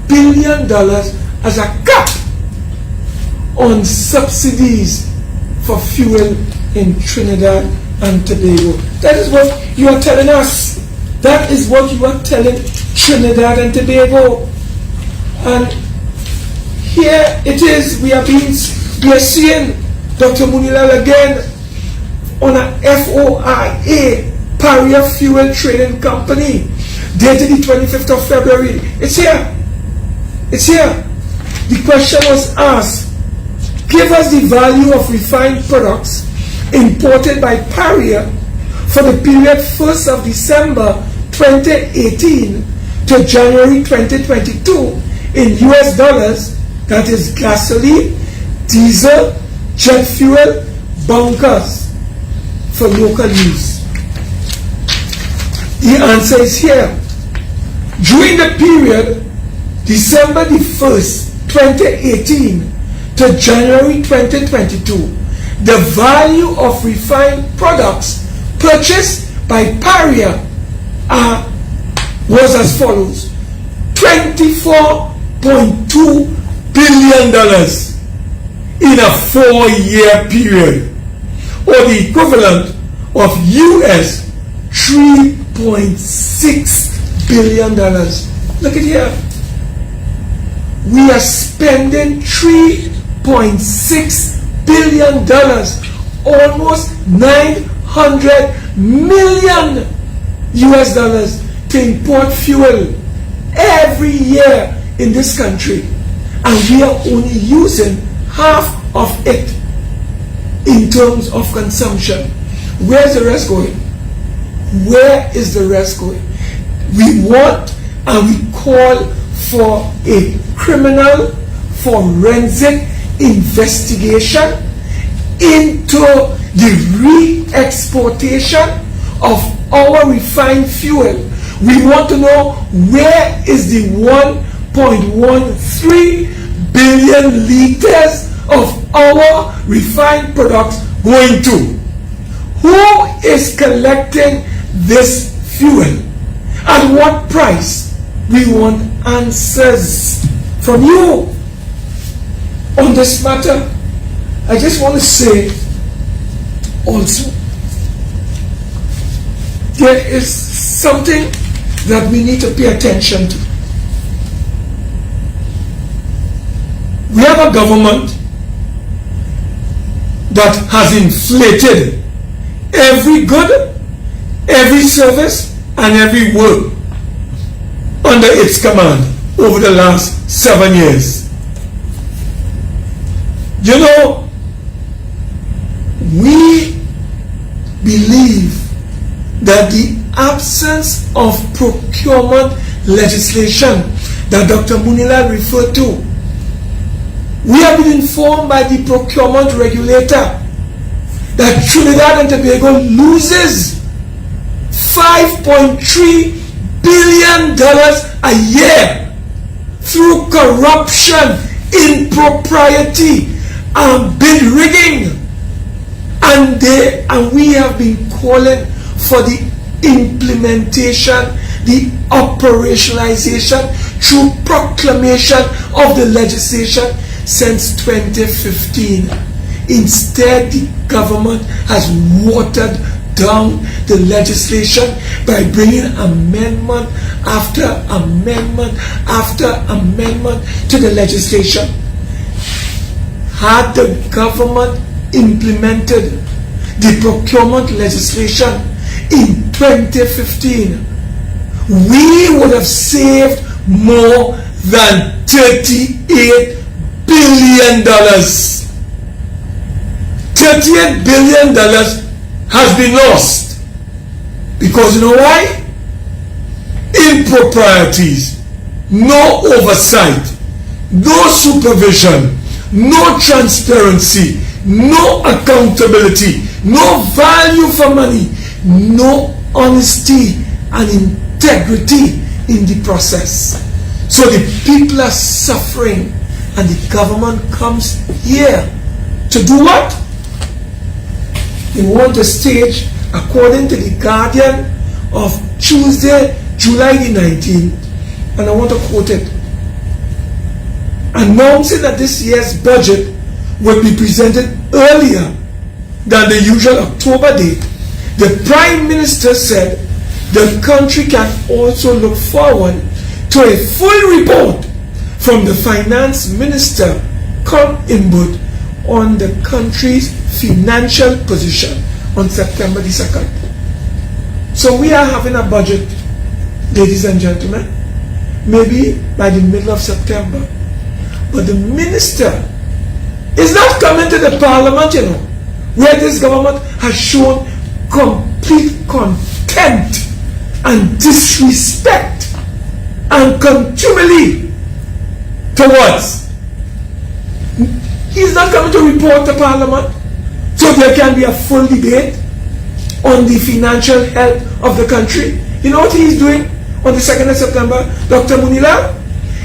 billion as a cap on subsidies for fuel in Trinidad and Tobago. That is what you are telling us. That is what you are telling Trinidad and Tobago. And here it is, we are seeing Dr. Munilal again on a FOIA, Paria Fuel Trading Company, dated the 25th of February. It's here. It's here. The question was asked, give us the value of refined products imported by Paria for the period 1st of December 2018 to January 2022 in US dollars, that is gasoline, diesel, jet fuel, bunkers for local use. The answer is here. During the period December the 1st, 2018 to January 2022, the value of refined products purchased by Paria was as follows: $24.2 billion in a 4-year period, or the equivalent of US $3.6 billion. Look at here. We are spending $3.6 billion, almost 900 million US dollars, to import fuel every year in this country, and we are only using half of it in terms of consumption. Where's the rest going? Where is the rest going? We want and we call for a criminal forensic investigation into the re-exportation of our refined fuel. We want to know, where is the 1.13 billion liters of our refined products going to? Who is collecting this fuel? At what price? We want answers from you on this matter. I just want to say also, there is something that we need to pay attention to. We have a government that has inflated every good, every service, and every work under its command over the last 7 years. You know, we believe that the absence of procurement legislation that Dr. Munilal referred to, we have been informed by the procurement regulator that Trinidad and Tobago loses $5.3 billion a year through corruption, impropriety, and bid rigging. And we have been calling for the implementation, the operationalization through proclamation of the legislation since 2015. Instead, the government has watered down the legislation by bringing amendment after amendment after amendment to the legislation. Had the government implemented the procurement legislation in 2015, we would have saved more than $38 billion. $38 billion has been lost. Because you know why? Improprieties, no oversight, no supervision, no transparency, no accountability, no value for money, no honesty and integrity in the process. So the people are suffering, and the government comes here to do what? They want to stage, according to the Guardian of Tuesday, July the 19th, and I want to quote it, announcing that this year's budget will be presented earlier than the usual October date. The Prime Minister said the country can also look forward to a full report from the Finance Minister, come input on the country's financial position on September the 2nd. So we are having a budget, ladies and gentlemen, maybe by the middle of September. But the minister is not coming to the parliament, you know, where this government has shown complete contempt and disrespect and contumely towards. He's not coming to report to Parliament so there can be a full debate on the financial health of the country. You know what he's doing on the 2nd of September, Dr. Munila?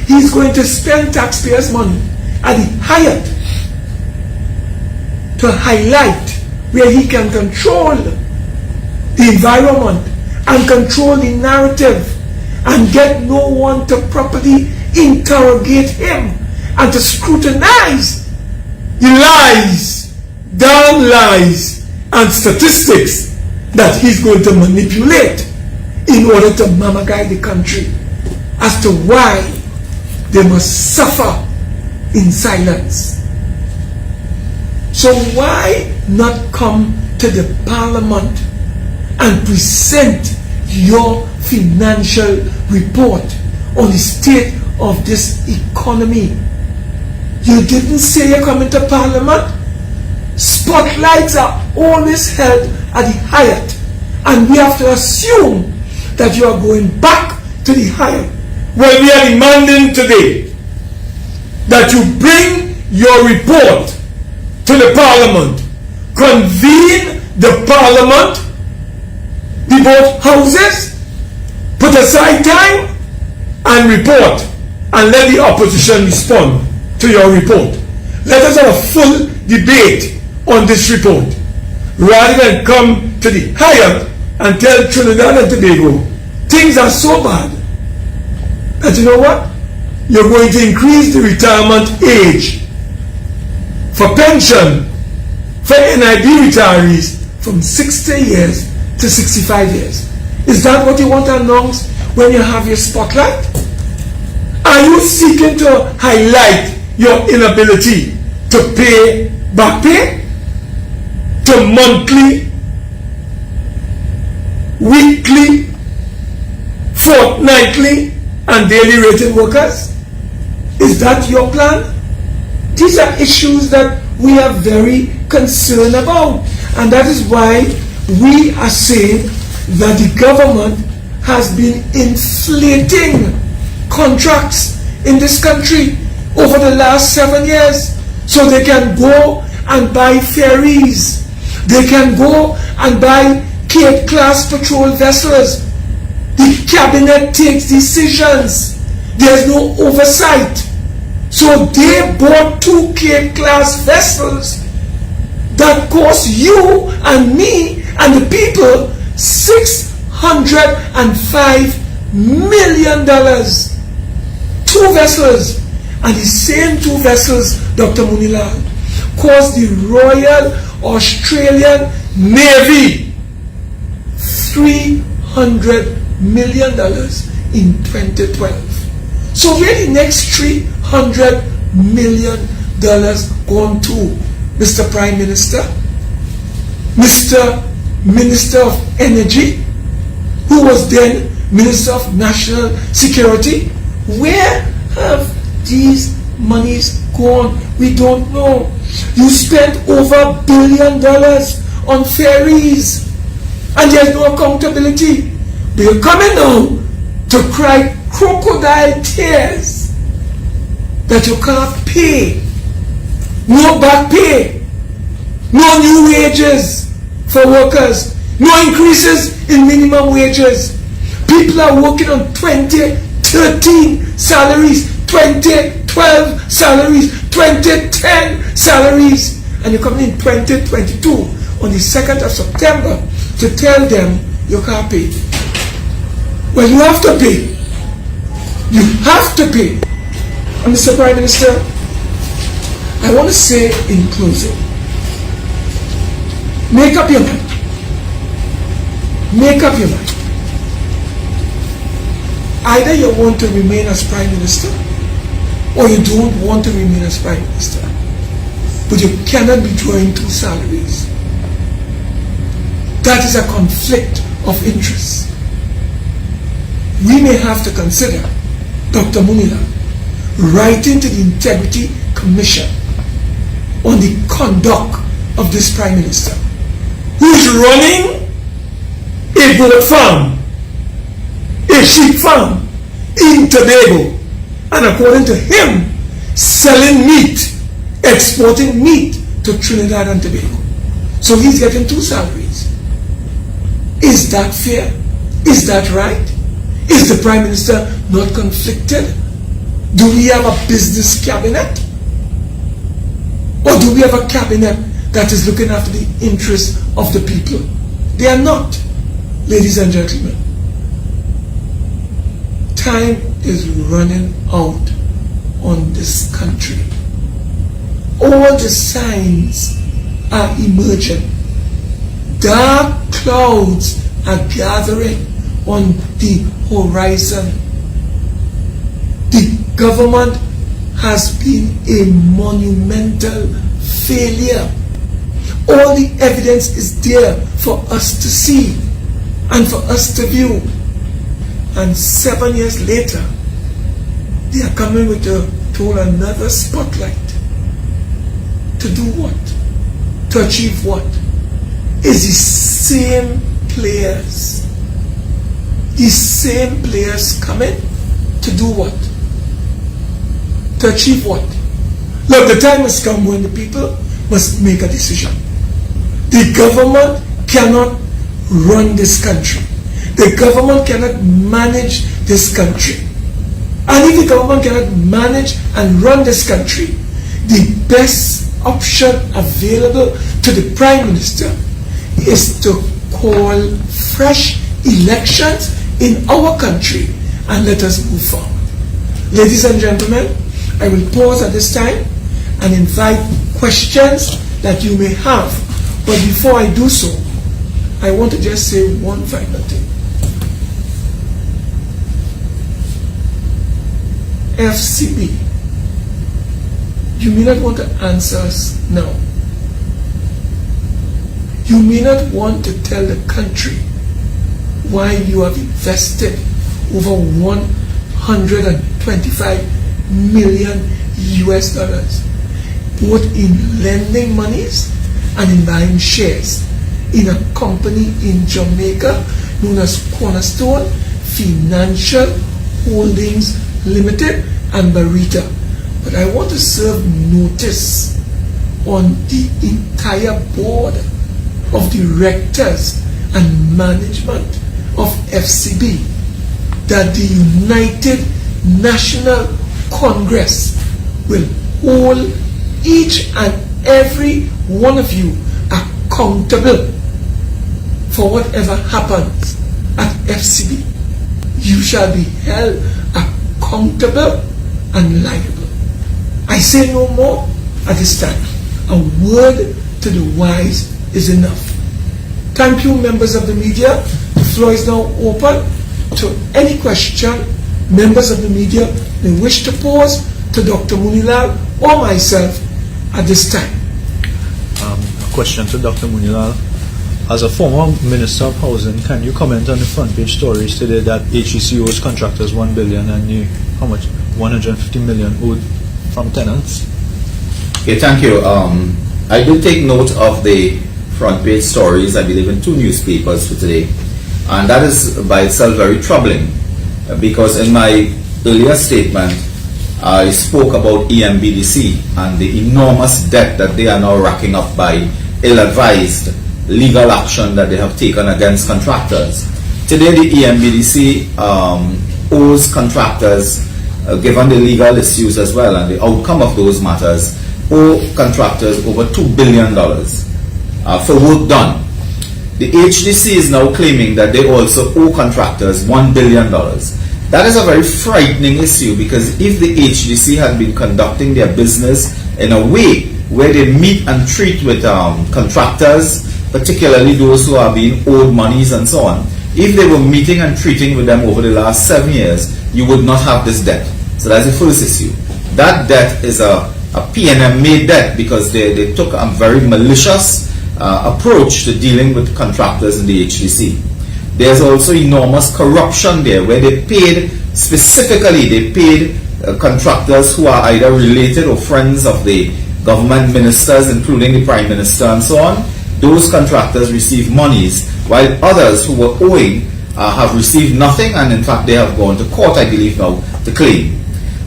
He's going to spend taxpayers' money at the Hyatt to highlight where he can control the environment and control the narrative and get no one to properly interrogate him and to scrutinize the lies, damn lies and statistics that he's going to manipulate in order to mama guide the country as to why they must suffer in silence. So why not come to the parliament and present your financial report on the state of this economy? You didn't say you're coming to parliament. Spotlights are always held at the Hyatt, and we have to assume that you are going back to the Hyatt. Well, we are demanding today that you bring your report to the parliament, convene the parliament, the both houses, put aside time and report, and let the opposition respond to your report. Let us have a full debate on this report, rather than come to the Hyatt and tell Trinidad and Tobago things are so bad that, you know what, you're going to increase the retirement age for pension for NIB retirees from 60 years to 65 years. Is that what you want to announce when you have your spotlight? Are you seeking to highlight your inability to pay back pay, to monthly, weekly, fortnightly and daily rated workers? Is that your plan? These are issues that we are very concerned about, and that is why we are saying that the government has been inflating contracts in this country over the last 7 years so they can go and buy ferries, they can go and buy Cape class patrol vessels. The cabinet takes decisions, there's no oversight. So they bought 2 Cape class vessels that cost you and me and the people $605 million. 2 vessels, and the same 2 vessels, Dr. Munilal, cost the Royal Australian Navy $300 million in 2012. So where the next $300 million gone to, Mr. Prime Minister, Mr. Minister of Energy, who was then Minister of National Security? Where have these monies gone? We don't know. You spent over $1 billion on ferries, and there's no accountability. But you're coming now to cry crocodile tears that you can't pay. No back pay, no new wages for workers, no increases in minimum wages. People are working on 2013 salaries, 2012 salaries, 2010 salaries, and you're coming in 2022 on the 2nd of September to tell them you can't pay. Well, you have to pay. You have to pay. And Mr. Prime Minister, I want to say in closing, make up your mind. Make up your mind. Either you want to remain as Prime Minister or you don't want to remain as Prime Minister. But you cannot be drawing two salaries. That is a conflict of interest. We may have to consider Dr. Munila writing to the Integrity Commission on the conduct of this Prime Minister, who is running a goat farm, a sheep farm in Tobago, and according to him, selling meat, exporting meat to Trinidad and Tobago. So he's getting two salaries. Is that fair? Is that right? Is the Prime Minister not conflicted? Do we have a business cabinet? Or do we have a cabinet that is looking after the interests of the people? They are not, ladies and gentlemen. Time is running out on this country. All the signs are emerging. Dark clouds are gathering on the horizon. The government has been a monumental failure. All the evidence is there for us to see and for us to view. And 7 years later, they are coming with another spotlight. To do what? To achieve what? Is the same players. These same players coming to do what? To achieve what? Look, the time has come when the people must make a decision. The government cannot run this country. The government cannot manage this country. And if the government cannot manage and run this country, the best option available to the Prime Minister is to call fresh elections in our country and let us move forward. Ladies and gentlemen, I will pause at this time and invite questions that you may have. But before I do so, I want to just say one final thing. FCB, you may not want to answer us now. You may not want to tell the country why you have invested over $125 million US, both in lending monies and in buying shares in a company in Jamaica known as Cornerstone Financial Holdings Limited and Barita. But I want to serve notice on the entire board of directors and management of FCB that the United National Congress will hold each and every one of you accountable for whatever happens at FCB. You shall be held accountable and liable. I say no more at this time. A word to the wise is enough. Thank you, members of the media. The floor is now open to any question members of the media may wish to pose to Dr. Munilal or myself at this time. A question to Dr. Munilal. As a former Minister of Housing, can you comment on the front page stories today that HEC owes contractors $1 billion and how much? $150 million owed from tenants? Okay, thank you. I do take note of the front page stories, I believe, in 2 newspapers for today. And that is by itself very troubling, because in my earlier statement, I spoke about EMBDC and the enormous debt that they are now racking up by ill-advised legal action that they have taken against contractors. Today, the EMBDC owes contractors, given the legal issues as well and the outcome of those matters, owe contractors over $2 billion for work done. The HDC is now claiming that they also owe contractors $1 billion. That is a very frightening issue, because if the HDC had been conducting their business in a way where they meet and treat with contractors, particularly those who are being owed monies and so on, if they were meeting and treating with them over the last 7 years, you would not have this debt. So that's the first issue. That debt is a P&M made debt, because they took a very malicious approach to dealing with contractors in the HDC. There's also enormous corruption there, where they paid, specifically they paid contractors who are either related or friends of the government ministers, including the Prime Minister and so on. Those contractors received monies, while others who were owing have received nothing, and in fact they have gone to court, I believe now, to claim.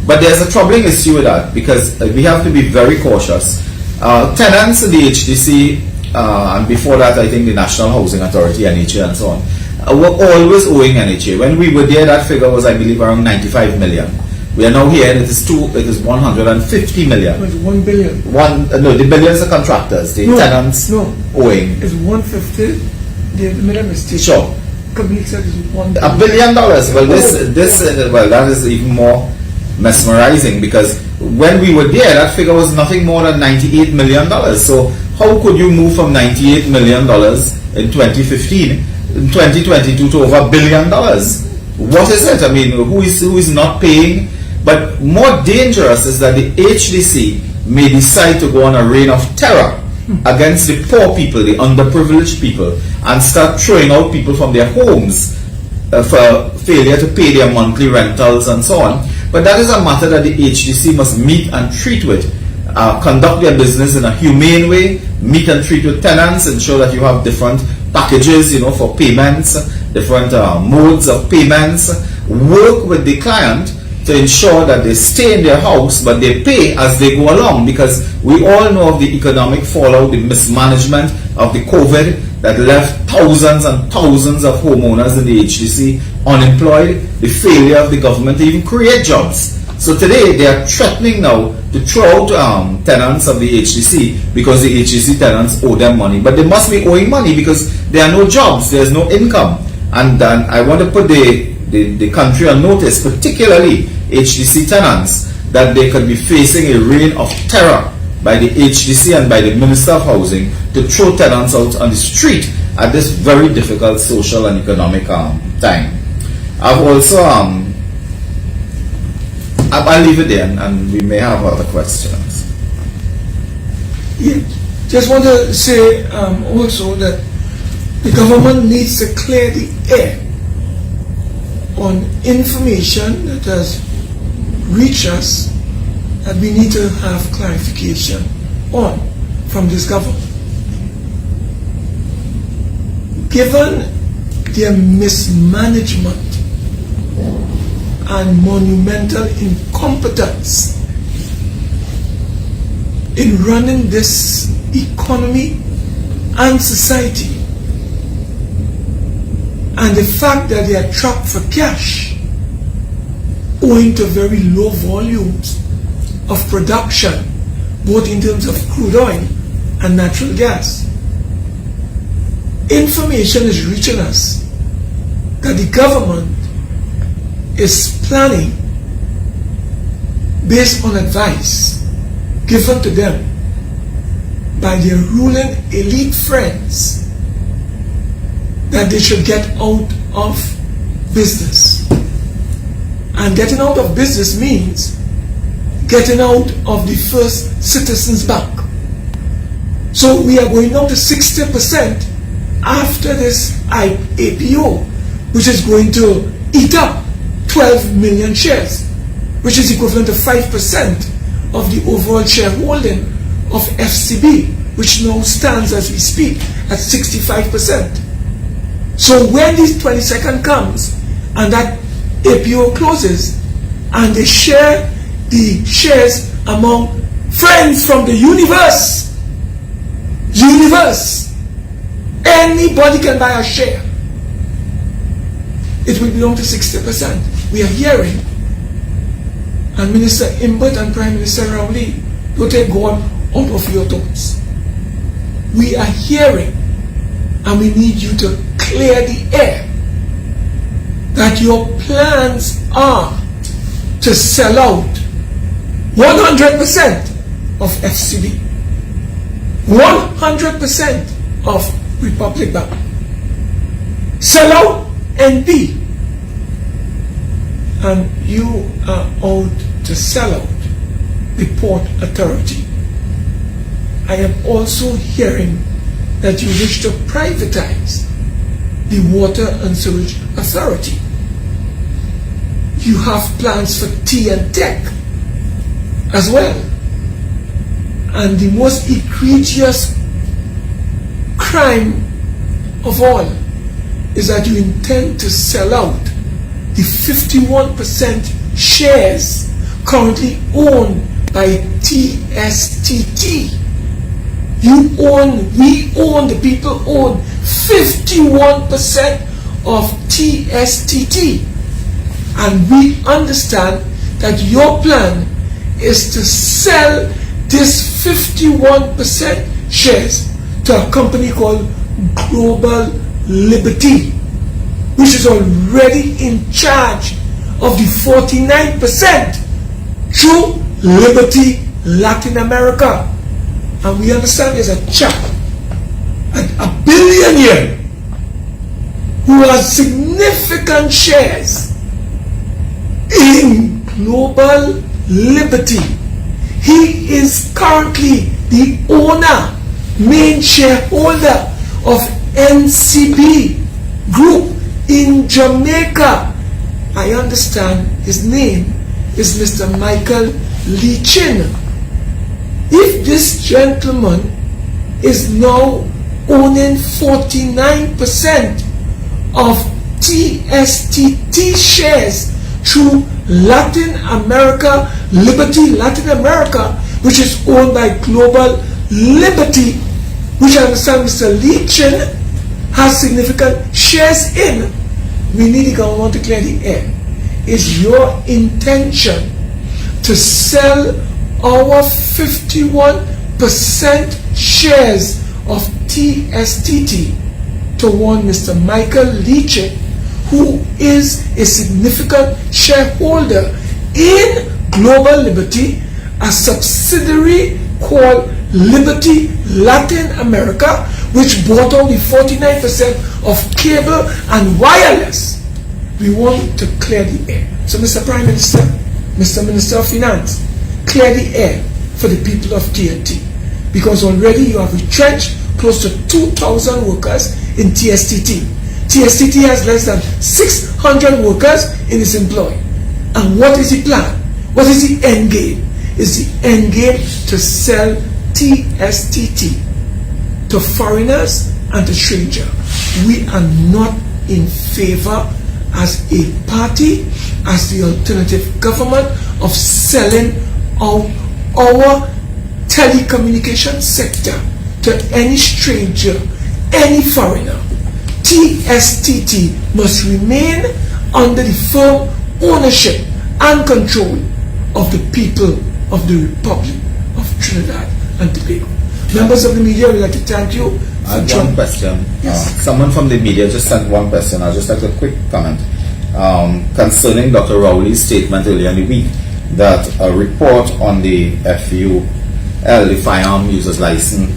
But there's a troubling issue with that, because we have to be very cautious. Tenants in the HDC, and before that I think the National Housing Authority, NHA and so on, were always owing NHA. When we were there, that figure was, I believe, around 95 million. We are now here and it is 150 million. It's 1 billion. No, the billions are contractors, the tenants owing. It's 150. They made a mistake. Sure. Complete said it's $1 billion. $1 billion. Well, that is even more mesmerizing, because when we were there, that figure was nothing more than $98 million. So how could you move from $98 million in 2015 in 2022 to over $1 billion? What is it? I mean, who is not paying? But more dangerous is that the HDC may decide to go on a reign of terror against the poor people, the underprivileged people, and start throwing out people from their homes for failure to pay their monthly rentals and so on. But that is a matter that the HDC must meet and treat with. Conduct their business in a humane way, meet and treat with tenants, ensure that you have different packages, for payments, different modes of payments. Work with the client to ensure that they stay in their house, but they pay as they go along, because we all know of the economic fallout, the mismanagement of the COVID that left thousands and thousands of homeowners in the HDC unemployed, the failure of the government to even create jobs. So today they are threatening now to throw out tenants of the HDC, because the HDC tenants owe them money. But they must be owing money, because there are no jobs, there's no income. And I want to put the country on notice, particularly HDC tenants, that they could be facing a reign of terror by the HDC and by the Minister of Housing to throw tenants out on the street at this very difficult social and economic time. I've also I'll leave it there, and we may have other questions. Yeah, just want to say also that the government needs to clear the air on information that has reached us that we need to have clarification on from this government. Given their mismanagement and monumental incompetence in running this economy and society, and the fact that they are trapped for cash owing to very low volumes of production, both in terms of crude oil and natural gas. Information is reaching us that the government is planning, based on advice given to them by their ruling elite friends, that they should get out of business. And getting out of business means getting out of the First Citizens Bank. So we are going down to 60% after this IPO, which is going to eat up 12 million shares, which is equivalent to 5% of the overall shareholding of FCB, which now stands as we speak at 65%. So when this 22nd comes and that APO closes and they share the shares among friends from the universe, anybody can buy a share, it will belong to 60%. We are hearing, and Minister Imbert and Prime Minister Rowley, don't take God out of your thoughts. We are hearing, and we need you to clear the air, that your plans are to sell out 100% of FCB, 100% of Republic Bank, sell out NP, and you are out to sell out the Port Authority. I am also hearing that you wish to privatize the Water and Sewage Authority. You have plans for tea and tech as well. And the most egregious crime of all is that you intend to sell out the 51% shares currently owned by TSTT. We own, the people own 51% of TSTT. And we understand that your plan is to sell this 51% shares to a company called Global Liberty, which is already in charge of the 49% through Liberty Latin America. And we understand there's a chap, a billionaire, who has significant shares in Global Liberty. He is currently the owner, main shareholder of NCB Group in Jamaica. I understand his name is Mr. Michael Leachin. If this gentleman is now owning 49% of TSTT shares through Latin America, Liberty Latin America, which is owned by Global Liberty, which I understand Mr. Leachin has significant shares in, we need the government to clear the air. Is your intention to sell our 51% shares of TSTT to one Mr. Michael Leachin, who is a significant shareholder in Global Liberty, a subsidiary called Liberty Latin America, which bought out the 49% of cable and wireless? We want to clear the air. So Mr. Prime Minister, Mr. Minister of Finance, clear the air for the people of TNT, because already you have retrenched close to 2,000 workers in TSTT. TSTT has less than 600 workers in its employ. And what is the plan? What is the end game? Is the end game to sell TSTT to foreigners and to strangers? We are not in favor as a party, as the alternative government, of selling out our telecommunication sector to any stranger, any foreigner. TSTT must remain under the firm ownership and control of the people of the Republic of Trinidad and Tobago. Members of the media, we'd like to thank you. I have one question. Yes. Someone from the media just sent one question. I'll just like a quick comment concerning Dr. Rowley's statement earlier in the week that a report on the FUL, the Firearm Users License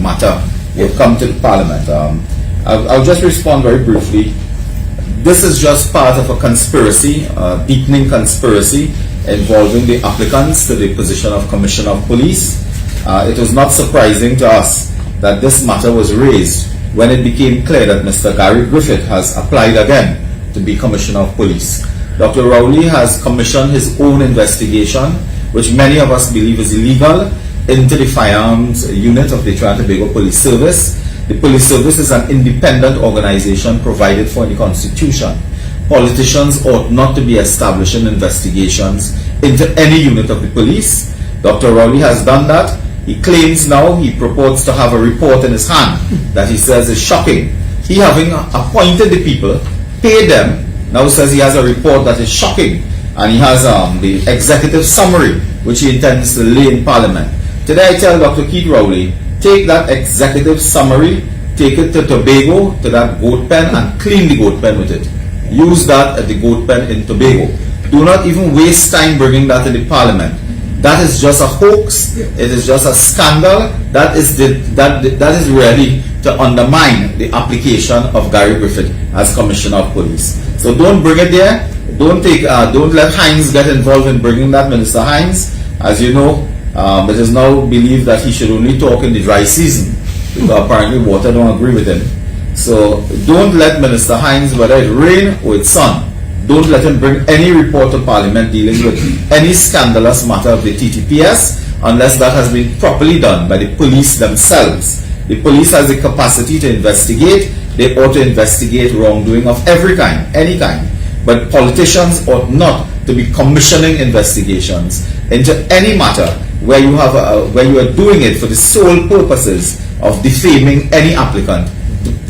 matter, will come to the Parliament. I'll just respond very briefly. This is just part of a conspiracy, a deepening conspiracy involving the applicants to the position of Commissioner of Police. It was not surprising to us that this matter was raised when it became clear that Mr. Gary Griffith has applied again to be Commissioner of Police. Dr. Rowley has commissioned his own investigation, which many of us believe is illegal into the firearms unit of the Trinidad and Tobago Police Service. The police service is an independent organization provided for in the Constitution. Politicians ought not to be establishing investigations into any unit of the police. Dr. Rowley has done that. He claims now, he purports to have a report in his hand that he says is shocking. He, having appointed the people, paid them, now says he has a report that is shocking. And he has the executive summary which he intends to lay in Parliament. Today I tell Dr. Keith Rowley, take that executive summary, take it to Tobago, to that goat pen, and clean the goat pen with it. Use that at the goat pen in Tobago. Do not even waste time bringing that to the Parliament. That is just a hoax. It is just a scandal. That is really to undermine the application of Gary Griffith as Commissioner of Police. So don't bring it there. Don't let Hines get involved in bringing that. Minister Hines, as you know, it is now believed that he should only talk in the dry season because apparently water don't agree with him. So don't let Minister Hines, whether it rain or it's sun, don't let him bring any report to Parliament dealing with any scandalous matter of the TTPS unless that has been properly done by the police themselves. The police has the capacity to investigate. They ought to investigate wrongdoing of every kind, any kind. But politicians ought not to be commissioning investigations into any matter where you are doing it for the sole purposes of defaming any applicant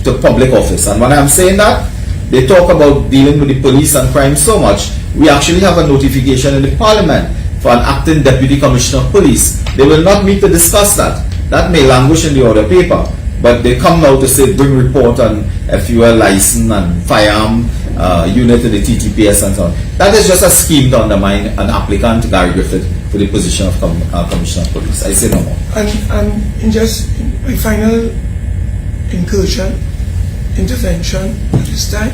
to public office. And when I'm saying that, they talk about dealing with the police and crime so much. We actually have a notification in the Parliament for an acting Deputy Commissioner of Police. They will not meet to discuss that. That may languish in the order paper, but they come now to say bring report on fuel license and firearm unit in the TTPS and so on. That is just a scheme to undermine an applicant, Gary Griffith, for the position of Commissioner of Police. I say no more. And in just my final intervention at this time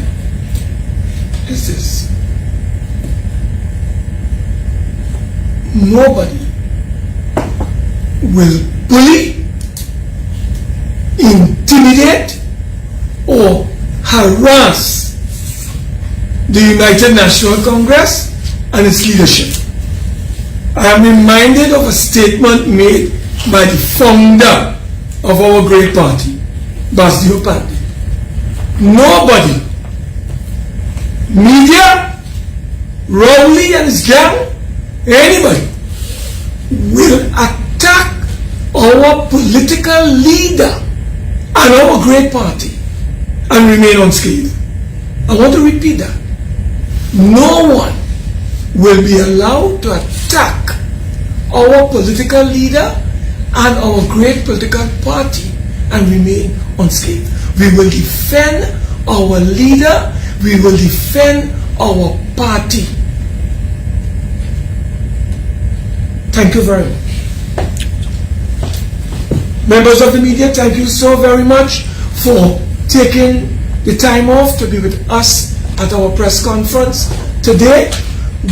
is this. Nobody will bully, intimidate, or harass the United National Congress and its leadership. I am reminded of a statement made by the founder of our great party, Basdio Pandey. Nobody, media, Rowley and his gang, anybody, will attack our political leader and our great party and remain unscathed. I want to repeat that. No one will be allowed to attack our political leader and our great political party and remain unscathed. We will defend our leader. We will defend our party. Thank you very much. Members of the media, thank you so very much for taking the time off to be with us at our press conference today.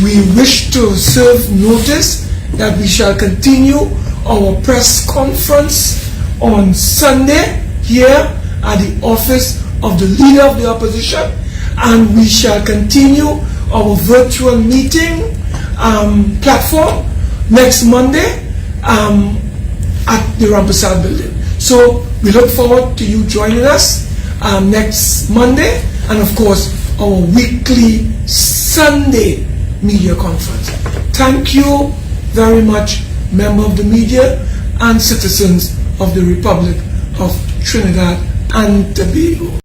We wish to serve notice that we shall continue our press conference on Sunday here at the office of the Leader of the Opposition, and we shall continue our virtual meeting platform next Monday at the Rampersad building. So we look forward to you joining us next Monday, and of course our weekly Sunday media conference. Thank you very much, member of the media and citizens of the Republic of Trinidad and Tobago.